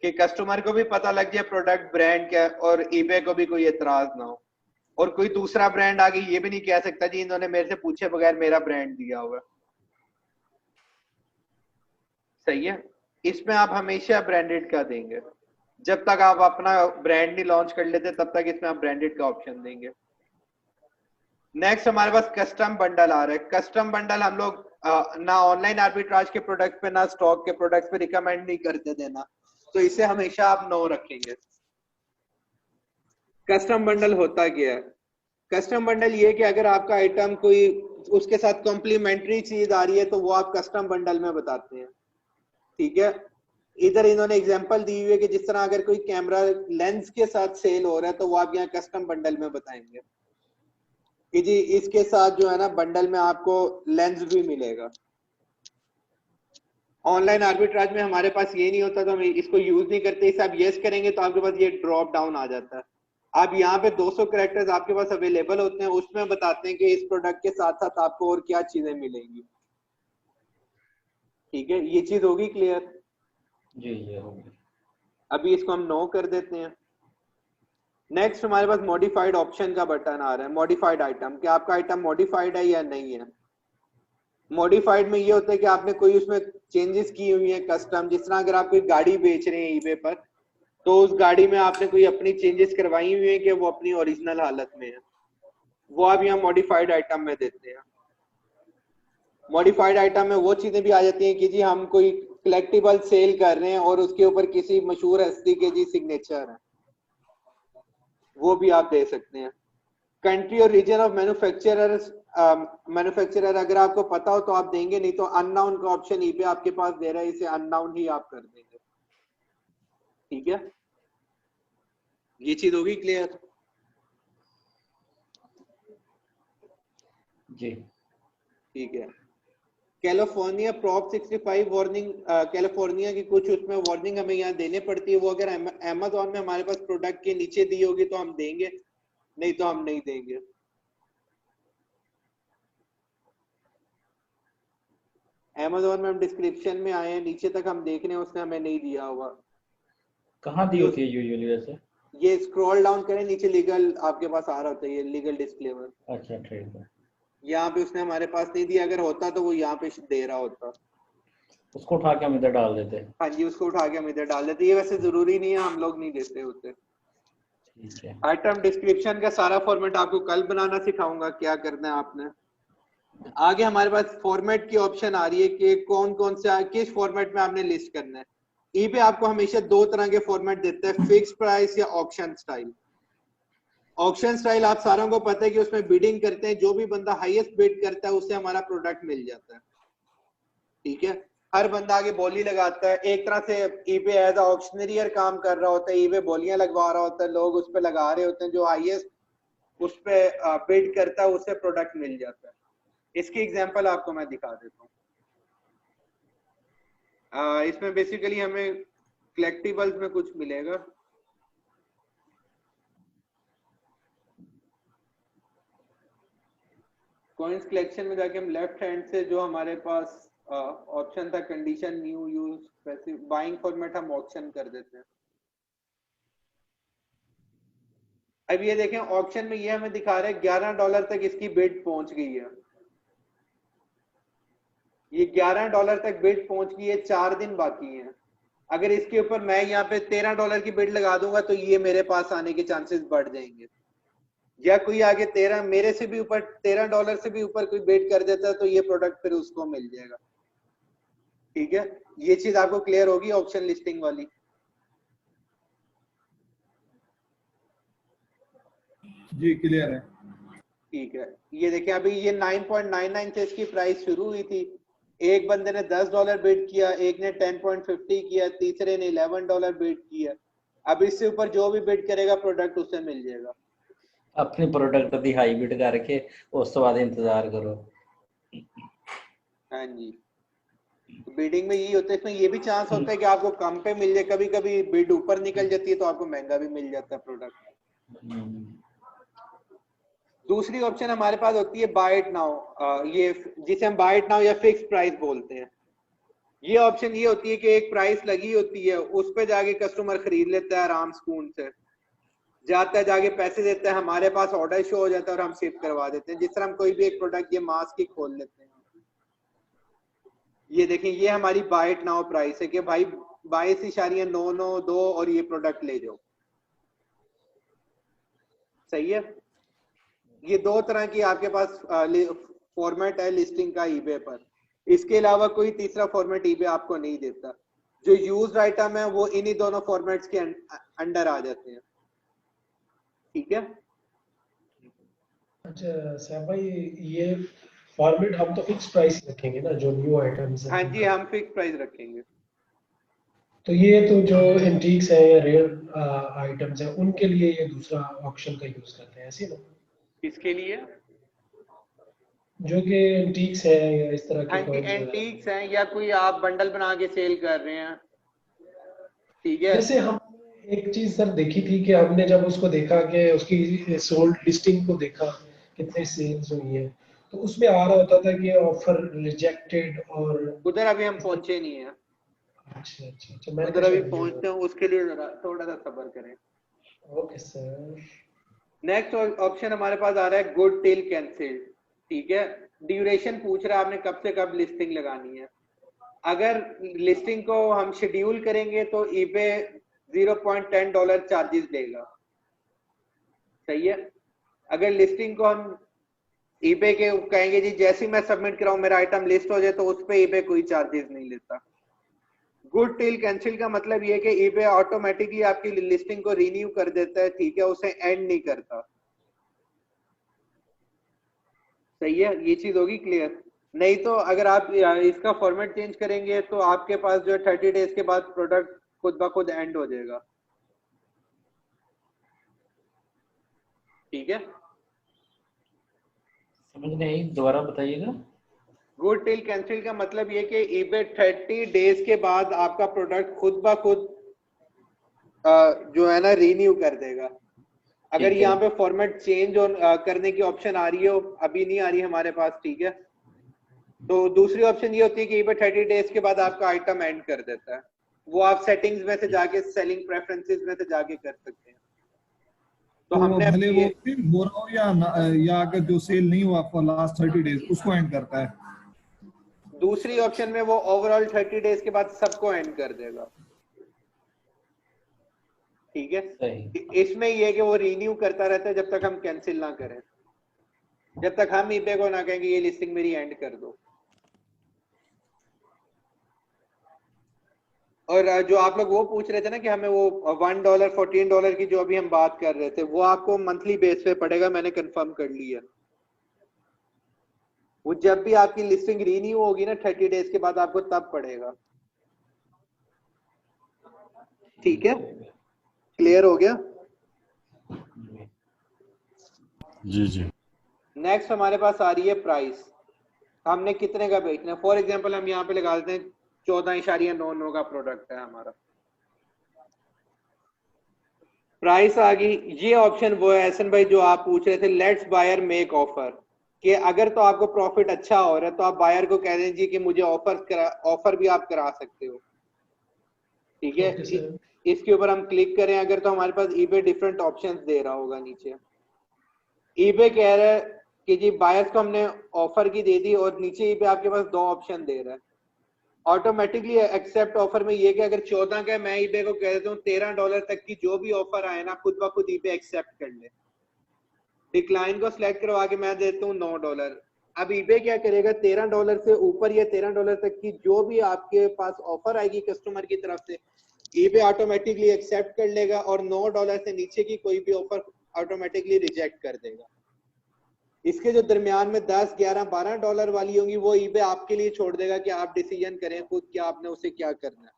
कि कस्टमर को भी पता लग जाए प्रोडक्ट ब्रांड क्या है और ईबे को भी कोई एतराज ना हो। और कोई दूसरा ब्रांड आगे ये भी नहीं कह सकता जी इन्होंने मेरे से पूछे बगैर मेरा ब्रांड दिया हुआ। सही है, इसमें आप हमेशा ब्रांडेड का देंगे। जब तक आप अपना ब्रांड नहीं लॉन्च कर लेते तब तक इसमें आप ब्रांडेड का ऑप्शन देंगे। नेक्स्ट हमारे पास कस्टम बंडल आ रहा है। कस्टम बंडल हम लोग ना ऑनलाइन आर्बिट्राज के प्रोडक्ट पे ना स्टॉक के प्रोडक्ट पे रिकमेंड नहीं करते देना, तो इसे हमेशा आप नो रखेंगे। कस्टम बंडल होता क्या है? कस्टम बंडल ये कि अगर आपका आइटम कोई उसके साथ कॉम्प्लीमेंट्री चीज आ रही है तो वो आप कस्टम बंडल में बताते हैं। ठीक है, इधर इन्होंने एग्जांपल दी हुई है कि जिस तरह अगर कोई कैमरा लेंस के साथ सेल हो रहा है तो वो आप यहाँ कस्टम बंडल में बताएंगे कि जी इसके साथ जो है ना बंडल में आपको लेंस भी मिलेगा। ऑनलाइन आर्बिट्राज में हमारे पास ये नहीं होता तो हम इसको यूज नहीं करते। इसे आप यस करेंगे तो आपके पास ये ड्रॉप डाउन आ जाता है। आप यहाँ पे 200 कैरेक्टर्स आपके पास अवेलेबल होते हैं, उसमें बताते हैं कि इस प्रोडक्ट के साथ साथ आपको और क्या चीजें मिलेंगी। ठीक है, ये चीज होगी क्लियर? जी ये होगी। अभी इसको हम नो कर देते हैं। नेक्स्ट हमारे पास मॉडिफाइड ऑप्शन का बटन आ रहा है। मॉडिफाइड आइटम, क्या आपका आइटम मॉडिफाइड है या नहीं है? मॉडिफाइड में ये होता है कि आपने कोई उसमें चेंजेस की हुई है कस्टम। जिस तरह अगर आप कोई गाड़ी बेच रहे हैं ईबे पर तो उस गाड़ी में आपने कोई अपनी चेंजेस करवाई हुई है कि वो अपनी ओरिजिनल हालत में है, वो आप यहाँ मॉडिफाइड आइटम में देते हैं। मॉडिफाइड आइटम में वो चीजें भी आ जाती हैं कि जी हम कोई कलेक्टिबल सेल कर रहे हैं और उसके ऊपर किसी मशहूर हस्ती के जी सिग्नेचर है, वो भी आप दे सकते हैं। कंट्री और रीजन ऑफ मैन्युफैक्चरर अगर आपको पता हो तो आप देंगे, नहीं तो अननाउन का ऑप्शन ईबे आपके पास दे रहा है, इसे अननाउन ही आप कर देंगे। ठीक है, ये चीज होगी क्लियर? जी ठीक है। कैलिफोर्निया प्रॉप 65 वार्निंग, कैलिफोर्निया की कुछ उसमें वार्निंग हमें यहाँ देने पड़ती है। वो अगर अमेज़न में हमारे पास प्रोडक्ट के नीचे दी होगी तो हम देंगे, नहीं तो हम नहीं देंगे। अमेज़न में हम डिस्क्रिप्शन में आए हैं, नीचे तक हम देख रहे हैं, उसने हमें नहीं दिया हुआ। कहाँ दी होती है यूजुअली वैसे? ये स्क्रॉल डाउन करें नीचे, लीगल आपके पास आ रहा होता है, ये लीगल डिस्क्लेमर। अच्छा ठीक है। यहाँ पे उसने हमारे पास नहीं दिया, अगर होता तो वो यहाँ पे दे रहा होता। उसको उठा के हम इधर डाल देते हैं। हाँ जी, उसको उठा के हम इधर डाल देते हैं। ये वैसे जरूरी नहीं है, हम लोग नहीं देते होते। ठीक है। आइटम डिस्क्रिप्शन का सारा फॉर्मेट आपको कल बनाना सिखाऊंगा, क्या करना है आपने। आगे हमारे पास फॉर्मेट की ऑप्शन आ रही है कि कौन कौन से किस फॉर्मेट में आपने लिस्ट करना है। eBay आपको हमेशा दो तरह के फॉर्मेट देता है, फिक्स प्राइस या ऑक्शन स्टाइल। ऑक्शन स्टाइल आप सारों को पता है कि उसमें बिडिंग करते हैं, जो भी बंदा हाईएस्ट बिड करता है उससे हमारा प्रोडक्ट मिल जाता है। ठीक है, हर बंदा आगे बोली लगाता है। एक तरह से eBay एज ऑक्शनरियर काम कर रहा होता है, eBay बोलियां लगवा रहा होता है, लोग उस पर लगा रहे होते हैं, जो हाईएस्ट उस पे बिड करता है उससे प्रोडक्ट मिल जाता है। इसकी एग्जांपल आपको मैं दिखा देता हूँ। इसमें बेसिकली हमें कलेक्टिबल्स में कुछ मिलेगा। कॉइंस कलेक्शन में जाके हम लेफ्ट हैंड से जो हमारे पास ऑप्शन था condition new use specific buying format, हम ऑप्शन कर देते हैं। अब ये देखें ऑप्शन में ये हमें दिखा रहा है $11 तक इसकी बिड पहुंच गई है। ये $11 तक बिड पहुंच गई है, 4 दिन बाकी हैं। अगर इसके ऊपर मैं यहाँ पे $13 की बिड लगा दूंगा तो ये मेरे पास आने के चांसेस बढ़ जाएंगे। या कोई आगे 13 मेरे से भी ऊपर $13 से भी ऊपर कोई बिड कर देता है तो ये प्रोडक्ट फिर उसको मिल जाएगा। ठीक है, ये चीज आपको क्लियर होगी ऑप्शन लिस्टिंग वाली। जी क्लियर है। ठीक है, ये देखिए अभी ये 9.99 से इसकी प्राइस शुरू हुई थी। एक बंदे ने $10 बिड किया, एक ने 10.50 किया, तीसरे ने $11 बिड किया। अब इससे ऊपर जो भी बिड करेगा प्रोडक्ट उसे मिल जाएगा। अपनी प्रोडक्ट दी हाई बिड करके उस तो बाद इंतजार करो। हाँ जी, तो बिडिंग में यही होता है। इसमें ये भी चांस होता है कि आपको कम पे मिल जाए, कभी कभी बिड ऊपर निकल जाती है तो आपको महंगा भी मिल जाता है प्रोडक्ट। दूसरी ऑप्शन हमारे पास होती है बाय इट नाउ, ये जिसे हम बाय इट नाउ या फिक्स प्राइस बोलते हैं। ये ऑप्शन ये होती है कि एक प्राइस लगी होती है, उस पे जाके कस्टमर खरीद लेता है आराम सुकून से, जाता है जाके पैसे देता है, हमारे पास ऑर्डर शो हो जाता है और हम शिप करवा देते हैं। जिस तरह हम कोई भी एक प्रोडक्ट ये मास्क ही खोल लेते हैं। ये देखें, ये हमारी बाय इट नाउ प्राइस है कि भाई 22.992 और ये प्रोडक्ट ले जाओ। सही है, ये दो तरह की आपके पास फॉर्मेट है लिस्टिंग का eBay पर। इसके अलावा कोई तीसरा फॉर्मेट eBay आपको नहीं देता। जो यूज्ड आइटम है वो इन्हीं दोनों फॉर्मेट्स के अंडर आ जाते हैं। ठीक है, अच्छा साहब भाई, ये फॉर्मेट हम तो फिक्स प्राइस रखेंगे ना जो न्यू आइटम्स हैं? हाँ जी, हम फिक्स प्राइस रखेंगे। तो ये तो जो एंटीक्स है या रेयर आइटम्स है उनके लिए ये दूसरा ऑप्शन का यूज करते हैं, ऐसे ना? किसके लिए? जो कि एंटीक्स है या इस तरह के कोई एंटीक्स हैं या कोई आप बंडल बना के सेल कर रहे हैं। ठीक है, जैसे हम एक चीज सर देखी थी कि हमने जब उसको देखा कि उसकी सोल्ड लिस्टिंग को देखा कितने सेल्स हुई है, तो उसमें आ रहा होता था कि ऑफर रिजेक्टेड और उधर अभी हम पहुंचे नहीं है। अच्छा अच्छा अच्छा, मैं उधर अभी पहुंचते हैं, उसके लिए थोड़ा सा सब्र करें। Okay sir. नेक्स्ट ऑप्शन हमारे पास आ रहा है गुड टिल कैंसिल। ठीक है, ड्यूरेशन पूछ रहा है आपने कब से कब लिस्टिंग लगानी है। अगर लिस्टिंग को हम शेड्यूल करेंगे तो eBay $0.10 चार्जेस देगा। सही है, अगर लिस्टिंग को हम eBay के कहेंगे जी जैसे ही मैं सबमिट कराऊं मेरा आइटम लिस्ट हो जाए, तो उस पे eBay कोई चार्जेस नहीं लेता। गुड टिल कैंसिल का मतलब ये कि eBay ऑटोमेटिकली आपकी लिस्टिंग को रिन्यू कर देता है। ठीक है, उसे एंड नहीं करता। सही है, ये चीज होगी क्लियर। नहीं तो अगर आप इसका फॉर्मेट चेंज करेंगे तो आपके पास जो 30 डेज के बाद प्रोडक्ट खुद ब खुद एंड हो जाएगा। ठीक है, समझ नहीं आई, दोबारा बताइएगा। गुड टिल कैंसिल का मतलब ये कि eBay 30 डेज के बाद आपका प्रोडक्ट खुद ब खुद जो है ना रिन्यू कर देगा। अगर यहाँ पे फॉर्मेट चेंज करने की ऑप्शन आ रही है, अभी नहीं आ रही हमारे पास। ठीक है, तो दूसरी ऑप्शन ये होती है कि eBay 30 डेज के बाद आपका आइटम एंड कर देता है। वो आप सेटिंग्स में से जाके सेलिंग प्रेफरेंसेस में से जाके कर सकते हैं। तो हमने भले वो सेल हो रहा हो या अगर जो सेल नहीं हुआ फॉर लास्ट 30 डेज उसको एंड करता है। दूसरी ऑप्शन में वो ओवरऑल 30 डेज के बाद सबको एंड कर देगा। ठीक है, इसमें ये है कि वो रिन्यू करता रहता है जब तक हम कैंसिल ना करें, जब तक हम ईबे को ना कहें कि ये लिस्टिंग मेरी एंड कर दो। और जो आप लोग वो पूछ रहे थे ना कि हमें वो $1 $14 की जो अभी हम बात कर रहे थे, वो आपको मंथली बेस पे पड़ेगा, मैंने कंफर्म कर लिया। वो जब भी आपकी लिस्टिंग रीन्यू होगी ना 30 डेज के बाद आपको तब पड़ेगा। ठीक है, क्लियर हो गया? जी जी। नेक्स्ट हमारे पास आ रही है प्राइस, हमने कितने का बेचना है। फॉर एग्जांपल हम यहाँ पे लगा देते हैं 14.99 का प्रोडक्ट है हमारा, प्राइस आ गई। ये ऑप्शन वो है एहसन भाई जो आप पूछ रहे थे, लेट्स बायर मेक ऑफर, कि अगर तो आपको प्रॉफिट अच्छा हो रहा है तो आप बायर को कह दीजिए कि मुझे ऑफर भी आप करा सकते हो। ठीक है, इसके ऊपर हम क्लिक करें अगर, तो हमारे पास ईबे डिफरेंट ऑप्शंस दे रहा होगा नीचे। ईबे कह रहा है कि जी बायर्स को हमने ऑफर की दे दी, और नीचे ईबे आपके पास दो ऑप्शन दे रहा है। ऑटोमेटिकली एक्सेप्ट ऑफर में ये कि अगर 14 का मैं ईबे को कह देता हूँ $13 तक की जो भी ऑफर आए ना खुद ब खुद ईबे एक्सेप्ट कर ले। डिक्लाइन को सिलेक्ट करवा के मैं देता हूँ $9। अब ईबे क्या करेगा, $13 से ऊपर या $13 तक की जो भी आपके पास ऑफर आएगी कस्टमर की तरफ से, ईबे ऑटोमेटिकली एक्सेप्ट कर लेगा, और $9 से नीचे की कोई भी ऑफर ऑटोमेटिकली रिजेक्ट कर देगा। इसके जो दरमियान में 10, 11, $12 वाली होंगी वो ईबे आपके लिए छोड़ देगा कि आप डिसीजन करें खुद कि आपने उसे क्या करना है।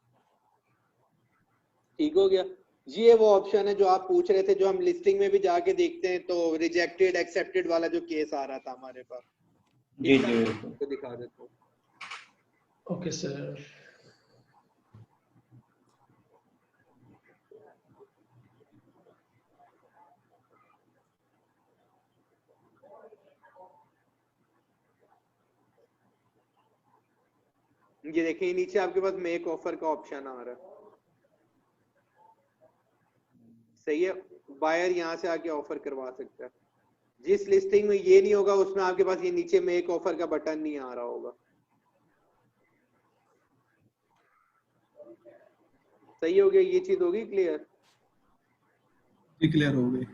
ठीक हो गया? ये वो ऑप्शन है जो आप पूछ रहे थे, जो हम लिस्टिंग में भी जाके देखते हैं तो रिजेक्टेड एक्सेप्टेड वाला जो केस आ रहा था हमारे पास। जी जी, तो दिखा देता हूँ। Okay sir. ये देखिए नीचे आपके पास मेक ऑफर का ऑप्शन आ रहा है, सही है। बायर यहाँ से आके ऑफर करवा सकता है। जिस लिस्टिंग में ये नहीं होगा उसमें आपके पास ये नीचे मेक ऑफर का बटन नहीं आ रहा होगा। सही हो गया, ये चीज होगी क्लियर? क्लियर हो गई।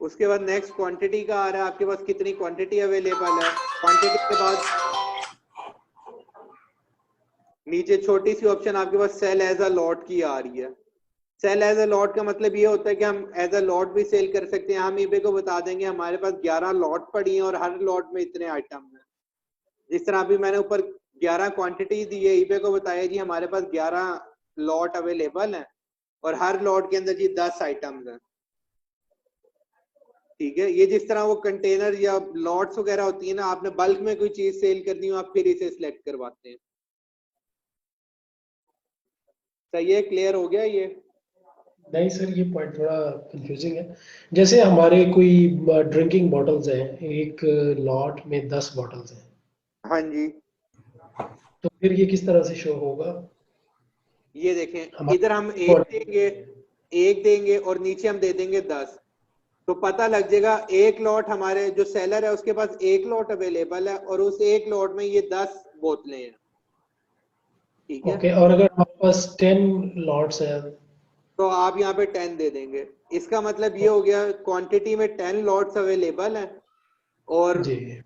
उसके बाद नेक्स्ट क्वांटिटी का आ रहा है, आपके पास कितनी क्वांटिटी अवेलेबल है। क्वांटिटी के बाद नीचे छोटी सी ऑप्शन आपके पास सेल एज अ लॉट की आ रही है। सेल एज अ लॉट का मतलब ये होता है कि हम एज अ लॉट भी सेल कर सकते हैं। हम ईबे को बता देंगे हमारे पास 11 लॉट पड़ी हैं और हर लॉट में इतने आइटम हैं। जिस तरह अभी मैंने ऊपर 11 क्वांटिटी दी है, ईबे को बताया जी हमारे पास 11 लॉट अवेलेबल हैं और हर लॉट के अंदर जी 10 आइटम्स हैं। ठीक है, ये जिस तरह वो कंटेनर या लॉट्स वगैरह होती है ना, आपने बल्क में कोई चीज सेल करनी हो आप फिर इसे सिलेक्ट करवाते हैं। सही है, क्लियर हो गया ये? नहीं सर, ये पॉइंट थोड़ा कंफ्यूजिंग है। जैसे हमारे कोई ड्रिंकिंग बॉटल्स हैं, एक लॉट में 10 बॉटल्स हैं। हाँ जी। तो फिर ये किस तरह से शो होगा? ये देखें, इधर हम एक देंगे और नीचे हम दे देंगे 10, तो पता लग जाएगा एक लॉट हमारे जो सेलर है उसके पास एक लॉट अवेलेबल है और उस एक लॉट में ये 10 बोतलें हैं। ठीक है। ओके, और अगर हमारे पास 10 लॉट्स हैं तो आप यहाँ पे 10 दे देंगे। इसका मतलब ये हो गया क्वांटिटी में 10 लॉट्स अवेलेबल हैं और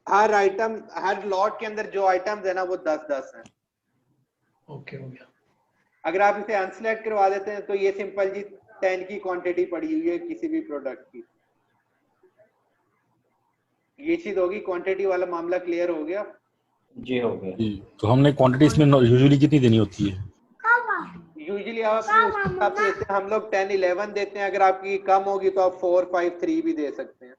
हर आइटम, हर लॉट के अंदर जो आइटम्स है ना वो 10-10 हैं। ओके हो गया। अगर आप इसे अनसेलेक्ट करवा देते हैं तो ये सिंपल जी 10 की क्वांटिटी पड़ी हुई है किसी भी प्रोडक्ट की। ये चीज होगी, क्वांटिटी वाला मामला क्लियर हो गया? जी हो गया जी। तो हमने क्वांटिटी इसमें यूजुअली कितनी देनी होती है? यूजुअली आप अपने हिसाब से देते हैं, हम लोग 10-11 देते हैं। अगर आपकी कम होगी तो आप 4-5-3 भी दे सकते हैं।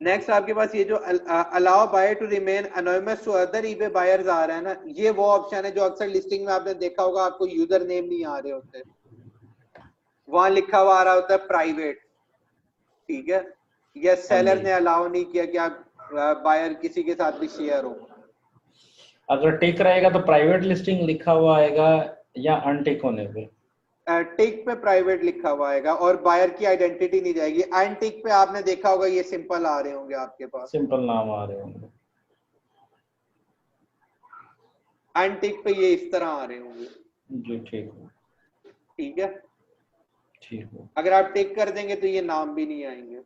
नेक्स्ट आपके पास ये जो allow buyer to remain anonymous to other eBay buyers आ रहा है ना, ये वो ऑप्शन है जो अक्सर लिस्टिंग में आपने देखा होगा, आपको यूजर नेम नहीं आ रहे होते, वहां लिखा हुआ आ रहा होता है प्राइवेट। ठीक है, या सेलर ने अलाउ नहीं किया कि आप बायर किसी के साथ भी शेयर हो। अगर टिक रहेगा तो प्राइवेट लिस्टिंग लिखा हुआ आएगा या अनटिक होने पे? टिक पे प्राइवेट लिखा हुआ आएगा और बायर की आइडेंटिटी नहीं जाएगी। एंड टिक पे आपने देखा होगा ये सिंपल आ रहे होंगे आपके पास, सिंपल नाम आ रहे होंगे। एंड टिक पे ये इस तरह आ रहे होंगे। जी ठीक है, ठीक है, ठीक है, अगर आप टिक कर देंगे तो ये नाम भी नहीं आएंगे।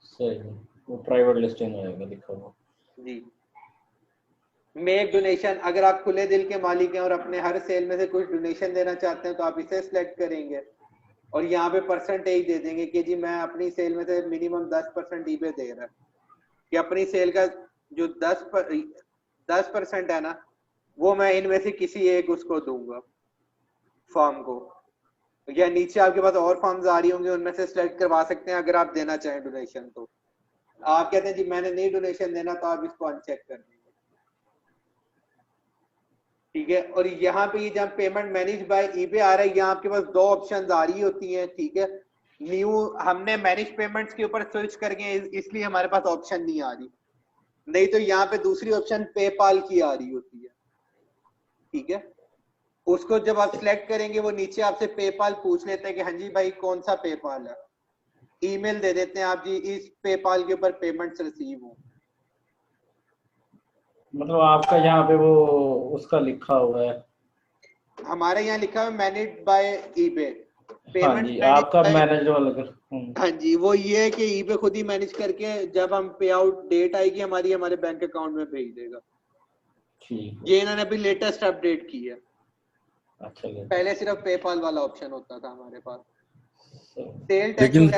सही है, वो प्राइवेट लिस्टिंग आएगा लिखा हुआ। जी। मेक डोनेशन, अगर आप खुले दिल के मालिक हैं और अपने हर सेल में से कुछ डोनेशन देना चाहते हैं तो आप इसे सिलेक्ट करेंगे और यहाँ पे परसेंटेज दे देंगे कि जी मैं अपनी सेल में से मिनिमम 10% ईबे दे रहा है, कि अपनी सेल का जो 10% है ना वो मैं इनमें से किसी एक उसको दूंगा फॉर्म को, या नीचे आपके पास और फॉर्म्स आ रही होंगे उनमें से सिलेक्ट करवा सकते हैं अगर आप देना चाहें डोनेशन। तो आप कहते हैं जी मैंने नहीं डोनेशन देना तो आप इसको अनचेक कर देंगे। ठीक है, और यहाँ पे ये जब पेमेंट मैनेज बाय ईबे आ रहा है यहाँ आपके पास दो ऑप्शंस आ रही होती हैं। ठीक है, न्यू हमने मैनेज पेमेंट्स के ऊपर स्विच करके इसलिए हमारे पास ऑप्शन नहीं आ रही, नहीं तो यहाँ पे दूसरी ऑप्शन पेपाल की आ रही होती है। ठीक है, उसको जब आप सिलेक्ट करेंगे वो नीचे आपसे पेपाल पूछ लेते हैं कि हाँ जी भाई कौन सा पेपाल है, ईमेल दे देते हैं आप जी इस पेपाल के ऊपर पेमेंट्स रिसीव हो। मतलब आपका यहाँ पे वो उसका लिखा हुआ है, हमारे यहाँ लिखा है मैनेज बाय ईबे हाँ जी, आपका मैनेज वाला। हाँ जी, वो ये है कि ईबे खुद ही मैनेज करके जब हम पे आउट डेट आएगी हमारी हमारे बैंक अकाउंट में भेज देगा। ठीक, ये इन्होंने अभी लेटेस्ट अपडेट की है। अच्छा, पहले सिर्फ पेपाल वाला ऑप्शन होता था हमारे पास। सेल टैक्स लेकिन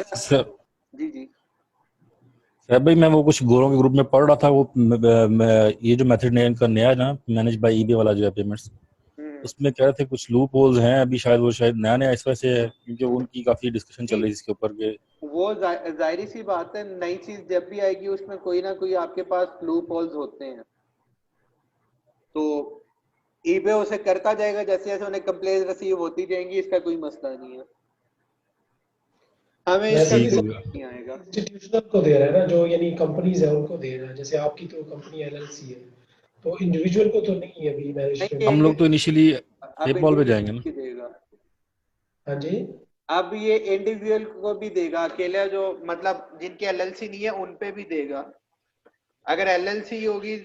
जी जी सर भाई मैं वो कुछ गोरों के ग्रुप में पढ़ रहा था, वो ये जो मेथड इनका नया है ना मैनेज बाय ईबे वाला जो है पेमेंट्स, उसमें कह रहे थे कुछ लूप होल्स हैं अभी, शायद वो नया इस वजह से है क्योंकि उनकी काफी डिस्कशन चल रही है इसके ऊपर के। वो जाहिर सी बात है, नई चीज जब भी आएगी उसमें कोई ना कोई आपके पास लूप होल्स होते हैं, तो ईबे उसे करता जाएगा जैसे जैसे उन्हें कंप्लेंट रिसीव होती जाएंगी, इसका कोई मसला नहीं है, हमें इसका नहीं आएगा। इंस्टीट्यूशनल को दे रहा है ना, जो यानी कंपनीज है उनको दे रहा है, जैसे आपकी तो कंपनी एलएलसी है तो इंडिविजुअल को तो नहीं है अभी मैनेजमेंट। हम लोग तो इनिशियली पेपॉल पे जाएंगे ना। देगा। हाँ जी, अब ये इंडिविजुअल को भी देगा, अकेले जो मतलब जिनके एलएलसी नहीं है उन पे भी देगा, अगर एलएलसी होगी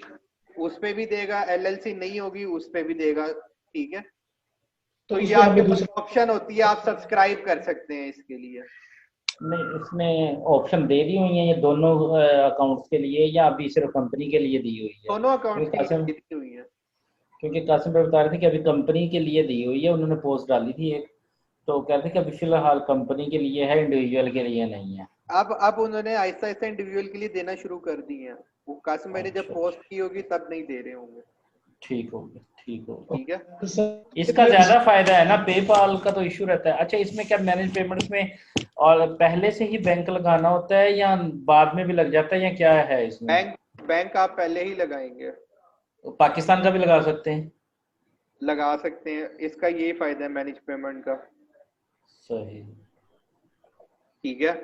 उस पे भी देगा, एलएलसी नहीं होगी उस पे भी देगा। ठीक है, तो ये आपके पास ऑप्शन होती है, आप सब्सक्राइब कर सकते हैं इसके लिए। नहीं, इसमें ऑप्शन दे दी हुई है ये दोनों अकाउंट्स के लिए या अभी सिर्फ कंपनी के लिए दी हुई है? दोनों अकाउंट के लिए दी हुई है, क्योंकि कासिम भाई बता रहे थे कि अभी कंपनी के लिए दी हुई है, उन्होंने पोस्ट डाली थी एक, तो कहते हैं कि अभी फिलहाल कंपनी के लिए है, इंडिविजुअल के लिए नहीं है। अब उन्होंने आहिस्ता आहिस्ता इंडिविजुअल के लिए देना शुरू कर दी है, वो कासिम भाई ने जब पोस्ट की होगी तब नहीं दे रहे होंगे। ठीक हो गया, ठीक हो, ठीक है, इसका ज्यादा फायदा है ना, पेपाल का तो इशू रहता है। अच्छा, इसमें क्या मैनेज पेमेंट्स में और पहले से ही बैंक लगाना होता है या बाद में भी लग जाता है या क्या है इसमें? बैंक आप पहले ही लगाएंगे। तो पाकिस्तान का भी लगा सकते हैं? लगा सकते हैं, इसका यही फायदा है मैनेज पेमेंट का। सही, ठीक है।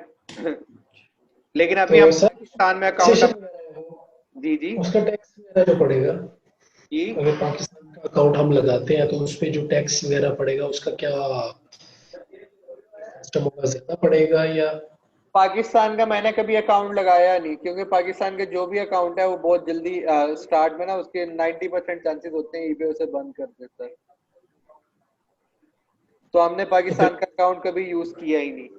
लेकिन अभी हम पाकिस्तान में अकाउंट, जी जी उसका टैक्स वगैरह जो पड़ेगा जी, अगर पाकिस्तान का अकाउंट हम लगाते हैं तो उस पे जो टैक्स वगैरह पड़ेगा उसका क्या सिस्टम होगा, ज्यादा पड़ेगा या? पाकिस्तान का मैंने कभी अकाउंट लगाया नहीं, क्योंकि पाकिस्तान के जो भी अकाउंट है वो बहुत जल्दी स्टार्ट में ना उसके 90% चांसेस होते हैं ईबे उसे बंद कर देता है, तो हमने पाकिस्तान का अकाउंट कभी यूज किया ही नहीं।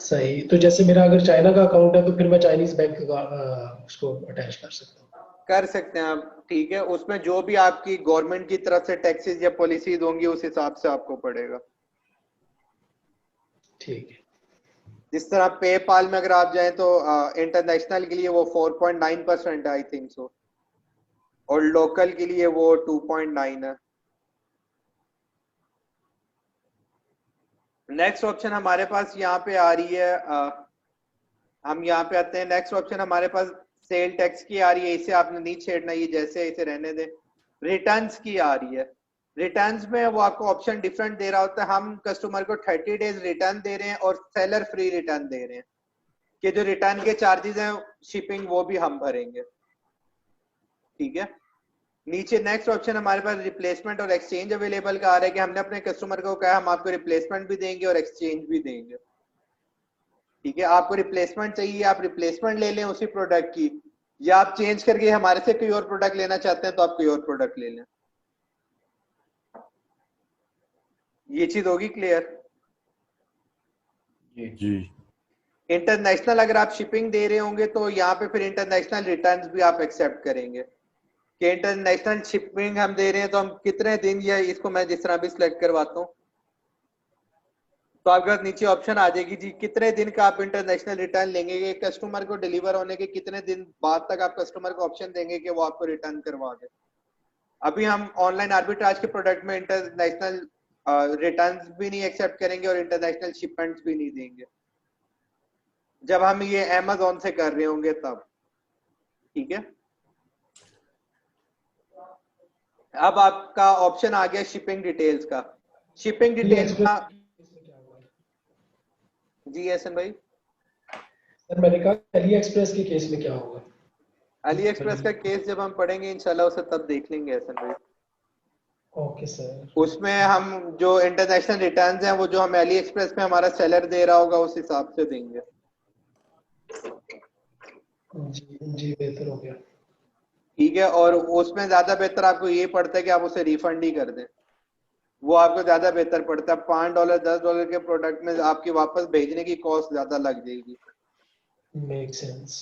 सही, तो जैसे मेरा अगर चाइना का अकाउंट है तो फिर मैं चाइनीज बैंक का उसको अटैच कर सकता हूँ? कर सकते हैं आप, ठीक है, उसमें जो भी आपकी गवर्नमेंट की तरफ से टैक्सेस या पॉलिसीज होंगी उस हिसाब से आपको पड़ेगा। ठीक है, जिस तरह पेपाल में अगर आप जाएं तो इंटरनेशनल के लिए वो 4.9% है आई थिंक सो, और लोकल के लिए वो 2.9 है। नेक्स्ट ऑप्शन हमारे पास यहाँ पे आ रही है, हम यहाँ पे आते हैं। नेक्स्ट ऑप्शन हमारे पास सेल टैक्स की आ रही है, इसे आपने नहीं छेड़ना, ये जैसे इसे रहने दें। रिटर्न्स की आ रही है, रिटर्न्स में वो आपको ऑप्शन डिफरेंट दे रहा होता है। हम कस्टमर को 30 डेज रिटर्न दे रहे हैं और सेलर फ्री रिटर्न दे रहे हैं, कि जो रिटर्न के चार्जेस हैं शिपिंग वो भी हम भरेंगे। ठीक है, नीचे नेक्स्ट ऑप्शन हमारे पास रिप्लेसमेंट और एक्सचेंज अवेलेबल का आ रहा है कि हमने अपने कस्टमर को कहा हम आपको रिप्लेसमेंट भी देंगे और एक्सचेंज भी देंगे। ठीक है, आपको रिप्लेसमेंट चाहिए आप रिप्लेसमेंट ले लें उसी प्रोडक्ट की, या आप चेंज करके हमारे से कोई और प्रोडक्ट लेना चाहते हैं तो आप कोई और प्रोडक्ट ले लें। ये चीज होगी क्लियर? जी। इंटरनेशनल अगर आप शिपिंग दे रहे होंगे तो यहाँ पे फिर इंटरनेशनल रिटर्न्स भी आप एक्सेप्ट करेंगे कि इंटरनेशनल शिपिंग हम दे रहे हैं तो हम कितने दिन, या इसको मैं जिस तरह भी सिलेक्ट करवाता हूँ तो आपके पास नीचे ऑप्शन आ जाएगी जी कितने दिन का आप इंटरनेशनल रिटर्न लेंगे, कस्टमर को डिलीवर होने के कितने दिन बाद तक आप कस्टमर को ऑप्शन देंगे कि वो आपको रिटर्न करवा दे। अभी हम ऑनलाइन आर्बिट्राज के प्रोडक्ट में इंटरनेशनल रिटर्न्स भी नहीं एक्सेप्ट करेंगे और इंटरनेशनल शिपमेंट्स भी नहीं देंगे जब हम ये अमेज़न से कर रहे होंगे तब। ठीक है, अब आपका ऑप्शन आ गया शिपिंग डिटेल्स का। शिपिंग डिटेल्स का जी एसन भाई सर मैंने कहा अली एक्सप्रेस के केस में क्या होगा? अली एक्सप्रेस का केस जब हम पढ़ेंगे इंशाल्लाह उसे तब देख लेंगे एसन भाई। Okay sir. उसमें हम जो इंटरनेशनल रिटर्न्स हैं वो जो हमें अली एक्सप्रेस में हमारा सेलर दे रहा होगा उस हिसाब से देंगे। जी बेहतर हो गया। ठीक है, और उसमें ज्यादा बेहतर आपको ये पड़ता है कि आप उसे रिफंड ही कर दें, वो आपको ज्यादा बेहतर पड़ता है। $5 $10 के प्रोडक्ट में आपकी वापस भेजने की कॉस्ट ज्यादा लग जाएगी। Make sense.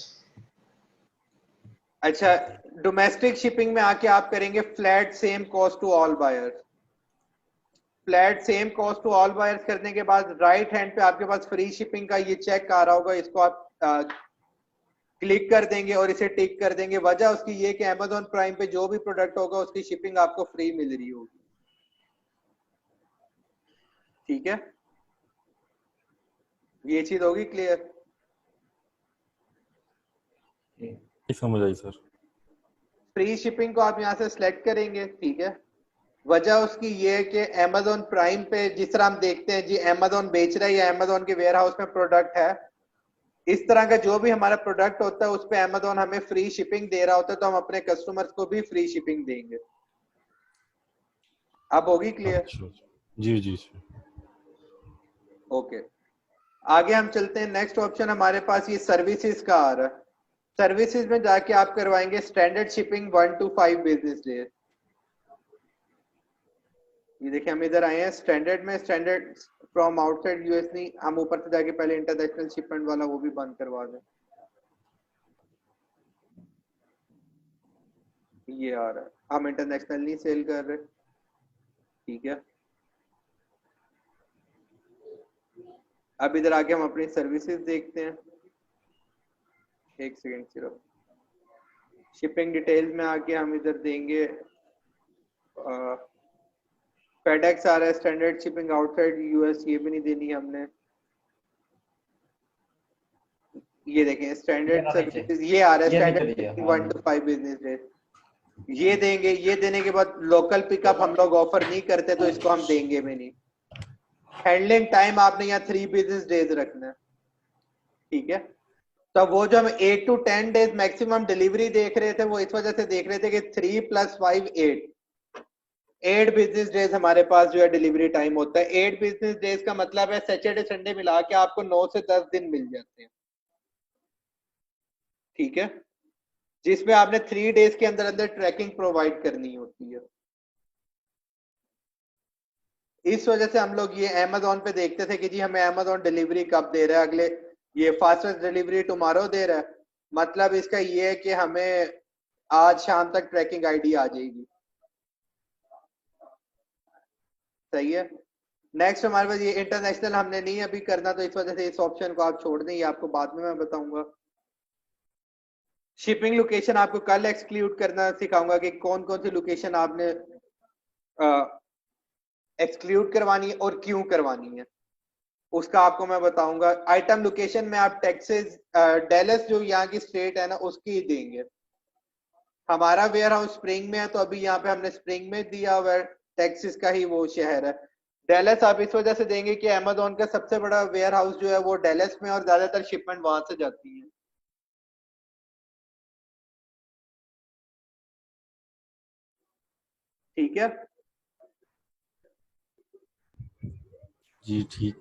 अच्छा, डोमेस्टिक शिपिंग में आके आप करेंगे flat same cost to all buyers. Flat same cost to all buyers करने के बाद राइट हैंड पे आपके पास फ्री शिपिंग का ये चेक आ रहा होगा, इसको आप क्लिक कर देंगे और इसे टिक कर देंगे। वजह उसकी ये कि Amazon प्राइम पे जो भी प्रोडक्ट होगा उसकी शिपिंग आपको फ्री मिल रही होगी। ठीक है, ये चीज होगी क्लियर? समझ आई सर। फ्री शिपिंग को आप यहाँ से सिलेक्ट करेंगे। ठीक है, वजह उसकी ये है कि Amazon प्राइम पे जिस तरह हम देखते हैं जी Amazon बेच रहा है या Amazon के वेयर हाउस में प्रोडक्ट है, इस तरह का जो भी हमारा प्रोडक्ट होता है उस पे Amazon हमें फ्री शिपिंग दे रहा होता है तो हम अपने कस्टमर्स को भी फ्री शिपिंग देंगे। अब होगी क्लियर? जी जी। ओके, आगे हम चलते हैं। नेक्स्ट ऑप्शन हमारे पास ये सर्विसेज का आ रहा है। सर्विसेज में जाके आप करवाएंगे standard shipping 1 to 5 business days. ये देखिए हम इधर आए हैं स्टैंडर्ड में, स्टैंडर्ड फ्रॉम आउटसाइड यूएस नहीं, हम ऊपर से जाके पहले इंटरनेशनल शिपमेंट वाला वो भी बंद करवा दें। ये आ रहा है, हम इंटरनेशनल नहीं सेल कर रहे। ठीक है, अब इधर आके हम अपनी सर्विसेज देखते हैं। एक सेकेंड सिर्फ, शिपिंग डिटेल्स में आके हम इधर देंगे फेडेक्स आ रहा है, स्टैंडर्ड शिपिंग आउटसाइड यूएस, ये भी नहीं देनी हमने। ये देखें स्टैंडर्ड सर्विसेज, ये आ रहा है standard shipping 1 to 5 business days, ये देंगे। ये देने के बाद लोकल पिकअप हम लोग ऑफर नहीं करते तो इसको हम देंगे भी नहीं। हैंडलिंग टाइम आपने यहाँ 3 बिजनेस डेज रखना है। ठीक है, तो वो जो हम 8 to 10 डेज मैक्सिमम डिलीवरी देख रहे थे वो इस वजह से देख रहे थे कि 3 + 5 8 बिजनेस डेज हमारे पास जो है डिलीवरी टाइम होता है। 8 बिजनेस डेज का मतलब है सैटरडे संडे मिला के आपको 9 से 10 दिन मिल जाते हैं। ठीक है, जिसमें आपने 3 डेज के अंदर अंदर ट्रैकिंग प्रोवाइड करनी होती है। इस वजह से हम लोग ये Amazon पे देखते थे कि जी हमें Amazon डिलीवरी कब दे रहा है, अगले ये फास्टेस्ट डिलीवरी टुमारो दे रहा है, मतलब इसका ये है कि हमें आज शाम तक ट्रैकिंग आईडी आ जाएगी। सही है। नेक्स्ट हमारे पास ये इंटरनेशनल हमने नहीं अभी करना तो इस वजह से इस ऑप्शन को आप छोड़ दें, ये आपको बाद में मैं बताऊंगा। शिपिंग लोकेशन आपको कल एक्सक्लूड करना सिखाऊंगा कि कौन कौन सी लोकेशन आपने एक्सक्लूड करवानी है और क्यों करवानी है, उसका आपको मैं बताऊंगा। आइटम लोकेशन में आप टेक्सास डैलस जो यहाँ की स्टेट है ना उसकी ही देंगे। हमारा वेयर हाउस स्प्रिंग में है तो अभी यहाँ पे हमने स्प्रिंग में दिया हुआ है, टेक्सास का ही वो शहर है। डैलस आप इस वजह से देंगे कि Amazon का सबसे बड़ा वेयर हाउस जो है वो डैलस में और ज्यादातर शिपमेंट वहां से जाती है। ठीक है जी ठीक।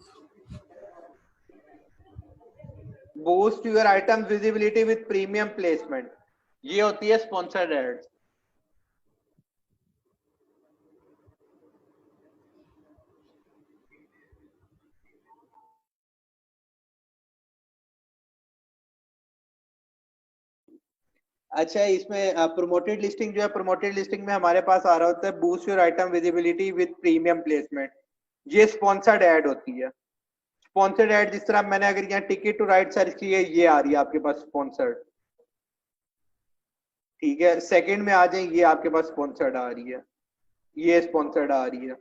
Boost your item visibility with premium placement, ये होती है स्पॉन्सर्ड एड्स। अच्छा, इसमें प्रोमोटेड लिस्टिंग जो है, प्रोमोटेड लिस्टिंग में हमारे पास आ रहा होता है boost your item visibility with premium placement, ये स्पॉन्सर्ड ऐड होती है। स्पॉन्सर्ड ऐड जिस तरह मैंने अगर यहाँ टिकट टू राइड सर्च की है, ये आ रही है आपके पास स्पॉन्सर्ड, ठीक है। सेकंड में आ जाए, ये आपके पास स्पॉन्सर्ड आ रही है, ये स्पॉन्सर्ड आ रही है,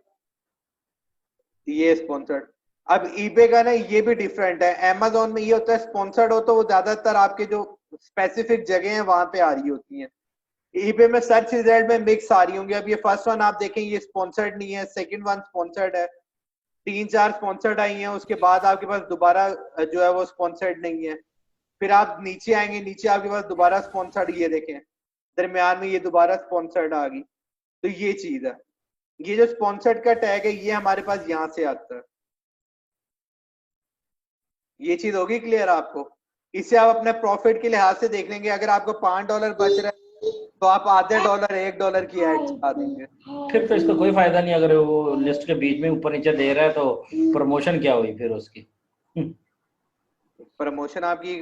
ये स्पॉन्सर्ड। अब ईबे का ना ये भी डिफरेंट है। अमेजोन में ये होता है स्पॉन्सर्ड हो तो वो ज्यादातर आपके जो स्पेसिफिक जगह है वहां पे आ रही होती है। ईबे में सर्च रिजल्ट में मिक्स आ रही होंगी। अब ये फर्स्ट वन आप देखें, ये स्पॉन्सर्ड नहीं है, सेकंड वन स्पॉन्सर्ड है, 3-4 स्पॉन्सर्ड आई हैं, उसके बाद आपके पास दोबारा जो है वो स्पॉन्सर्ड नहीं है। फिर आप नीचे आएंगे, नीचे आपके पास दोबारा स्पॉन्सर्ड, ये देखें दरमियान में ये दोबारा स्पॉन्सर्ड आ गई। तो ये चीज है, ये जो स्पॉन्सर्ड का टैग है ये हमारे पास यहाँ से आता है। ये चीज होगी क्लियर आपको? इसे आप अपने प्रॉफिट के लिहाज से देख लेंगे। अगर आपको $5 बच रहा है तो आप आधे डॉलर $1 की एड चला देंगे। फिर तो इसका कोई फायदा नहीं, अगर वो लिस्ट के बीच में ऊपर नीचे दे रहा है तो प्रमोशन क्या हुई फिर उसकी? प्रमोशन आपकी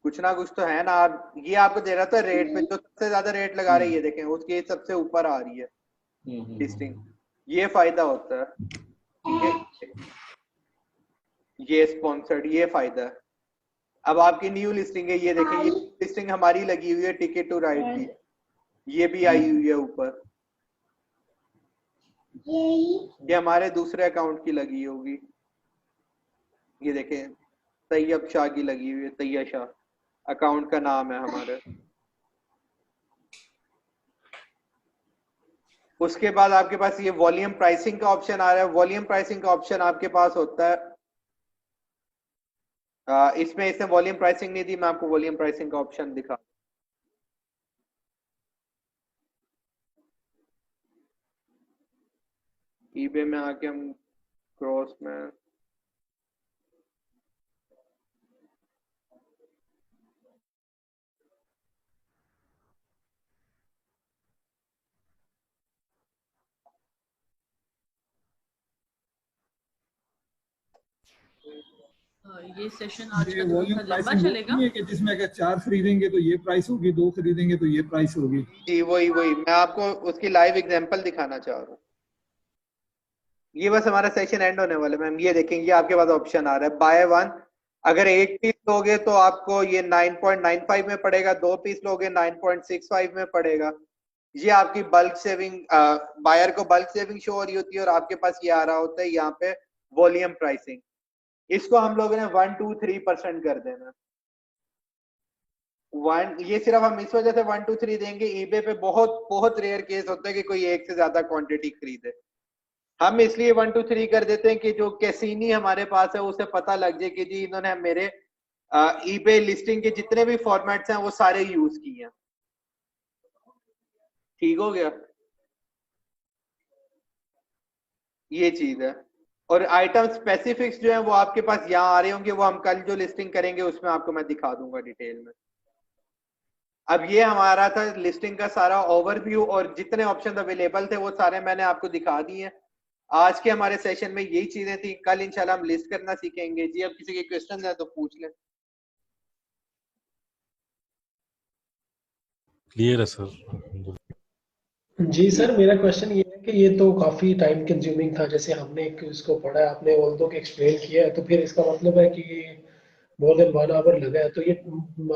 कुछ ना कुछ तो है ना। आप ये आपको दे रहा था रेट पे, जो सबसे ज्यादा रेट लगा रही है देखें उसकी सबसे ऊपर आ रही है लिस्टिंग, ये फायदा होता है। ये स्पॉन्सर्ड, ये फायदा है। अब आपकी न्यू लिस्टिंग है, ये देखें, ये लिस्टिंग हमारी लगी हुई है टिकट टू राइड की, ये भी आई हुई है ऊपर, ये हमारे दूसरे अकाउंट की लगी होगी। ये देखें तैयब शाह की लगी हुई है, तैयब शाह अकाउंट का नाम है हमारे। उसके बाद आपके पास ये वॉल्यूम प्राइसिंग का ऑप्शन आ रहा है। वॉल्यूम प्राइसिंग का ऑप्शन आपके पास होता है, इसमें वॉल्यूम प्राइसिंग नहीं दी, मैं आपको वॉल्यूम प्राइसिंग का ऑप्शन दिखा। ईबे में आके हम क्रॉस में ये सेशन आज का वॉल्यूम थोड़ा सा लंबा प्राइसिंग चलेगा। है कि जिसमें अगर 4 खरीदेंगे तो ये प्राइस होगी, 2 खरीदेंगे तो ये प्राइस होगी। जी वही मैं आपको उसकी लाइव एग्जांपल दिखाना चाह रहा हूँ। ये बस हमारा सेशन एंड होने वाला है मैम। ये देखेंगे, ये आपके पास ऑप्शन आ रहा है बाय वन। अगर 1 पीस लोगे तो आपको ये 9.95 में पड़ेगा, 2 पीस लोगे 9.65 में पड़ेगा। ये आपकी बल्क सेविंग, बायर को बल्क सेविंग शो हो रही होती है और आपके पास ये आ रहा होता है यहाँ पे वॉल्यूम प्राइसिंग। इसको हम लोगों ने 1-2-3% कर देना। ये सिर्फ हम इस वजह से 1-2-3 देंगे, ईबे पे बहुत बहुत रेयर केस होता है कि कोई एक से ज्यादा क्वांटिटी खरीदे। हम इसलिए 1-2-3 कर देते हैं कि जो कैसीनी हमारे पास है उसे पता लग जाए कि जी इन्होंने मेरे ईबे लिस्टिंग के जितने भी फॉर्मेट्स हैं वो सारे यूज किए हैं। ठीक हो गया, ये चीज है। और आइटम स्पेसिफिक्स जो है वो आपके पास यहाँ आ रहे होंगे, वो हम कल जो लिस्टिंग करेंगे उसमें आपको मैं दिखा दूंगा डिटेल में। अब ये हमारा था लिस्टिंग का सारा ओवरव्यू, और जितने ऑप्शन अवेलेबल थे वो सारे मैंने आपको दिखा दिए। आज के हमारे सेशन में यही चीजें थी। कल इंशाल्लाह हम लिस्ट करना सीखेंगे। जी अब किसी के क्वेश्चन है तो पूछ लें। क्लियर है सर। जी सर, मेरा क्वेश्चन ये है कि ये तो काफी टाइम कंज्यूमिंग था, जैसे हमने इसको पढ़ा है, आपने ऑल्दो के एक्सप्लेन किया है, तो फिर इसका मतलब है कि मोर देन 1 आवर लगा है, तो ये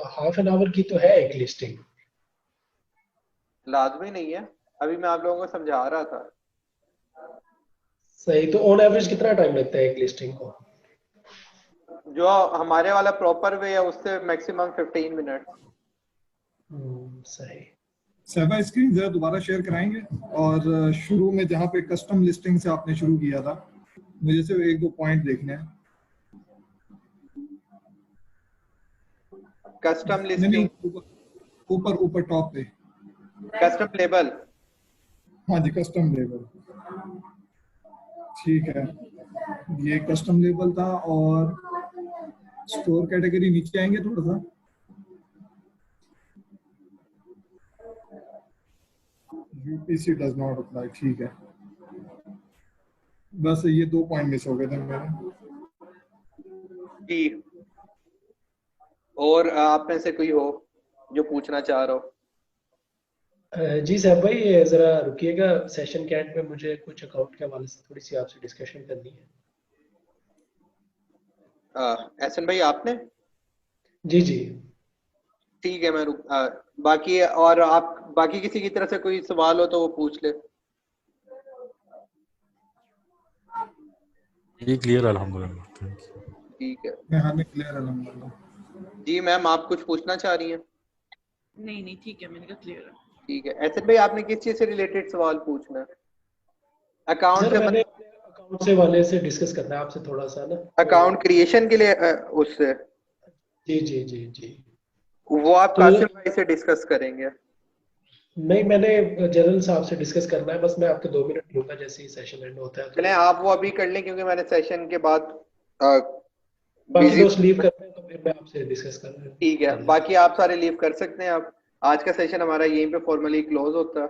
हाफ एन आवर की तो है एक लिस्टिंग? लाजमी नहीं है, अभी मैं आप लोगों को समझा रहा था। सही, तो ऑन एवरेज कितना टाइम लगता है एक लिस्टिंग को? जो हमारे वाला प्रॉपर वे है उससे मैक्सिमम 15 मिनट। सही। सैफा स्क्रीन जरा दोबारा शेयर कराएंगे, और शुरू में जहाँ पे कस्टम लिस्टिंग से आपने शुरू किया था, मुझे सिर्फ 1-2 पॉइंट देखने हैं। कस्टम लिस्टिंग ऊपर टॉप पे कस्टम लेबल। हाँ जी, कस्टम लेबल, ठीक है, ये कस्टम लेबल था। और स्टोर कैटेगरी नीचे आएंगे थोड़ा सा, यूपीसी डज नॉट अप्लाई, ठीक है। बस ये 2 पॉइंट मिस हो गए थे मेरे। जी, और आप में से कोई हो जो पूछना चाह रहा हो? जी साहब भाई, ये जरा रुकिएगा, सेशन के एंड में मुझे कुछ अकाउंट के हवाले से थोड़ी सी आपसे डिस्कशन करनी है। एहसन भाई आपने? जी जी ठीक है, मैं बाकी और आप बाकी किसी की तरफ से कोई सवाल हो तो वो पूछ ले। ये क्लियर अल्हम्दुलिल्लाह, थैंक यू। ठीक है मैं हमें क्लियर अल्हम्दुलिल्लाह। जी मैम, आप कुछ पूछना चाह रही हैं? नहीं नहीं ठीक है, मैंने कहा क्लियर है। ठीक है, एहसन भाई आपने किस चीज से रिलेटेड सवाल पूछना है? अकाउंट सर, से मैंने अपने अकाउंट से वाले से डिस्कस करना है आपसे थोड़ा सा ना, अकाउंट क्रिएशन के लिए उससे? जी जी जी जी। वो आप तो कासिम भाई से डिस्कस करेंगे। नहीं, मैंने जनरल साहब से डिस्कस करना है, बस मैं आपके 2 मिनट लूंगा जैसे ही सेशन एंड होता है। चलें, आप वो अभी कर लें क्योंकि मैंने सेशन के बाद बाकी बिजी। दोस्त लीव करते हैं तो फिर मैं आपसे डिस्कस कर रहा हूँ। ठीक है, बाकी आप सारे लीव कर सकते हैं। आप आज का सेशन हमारा यहीं पे फॉर्मली क्लोज होता है।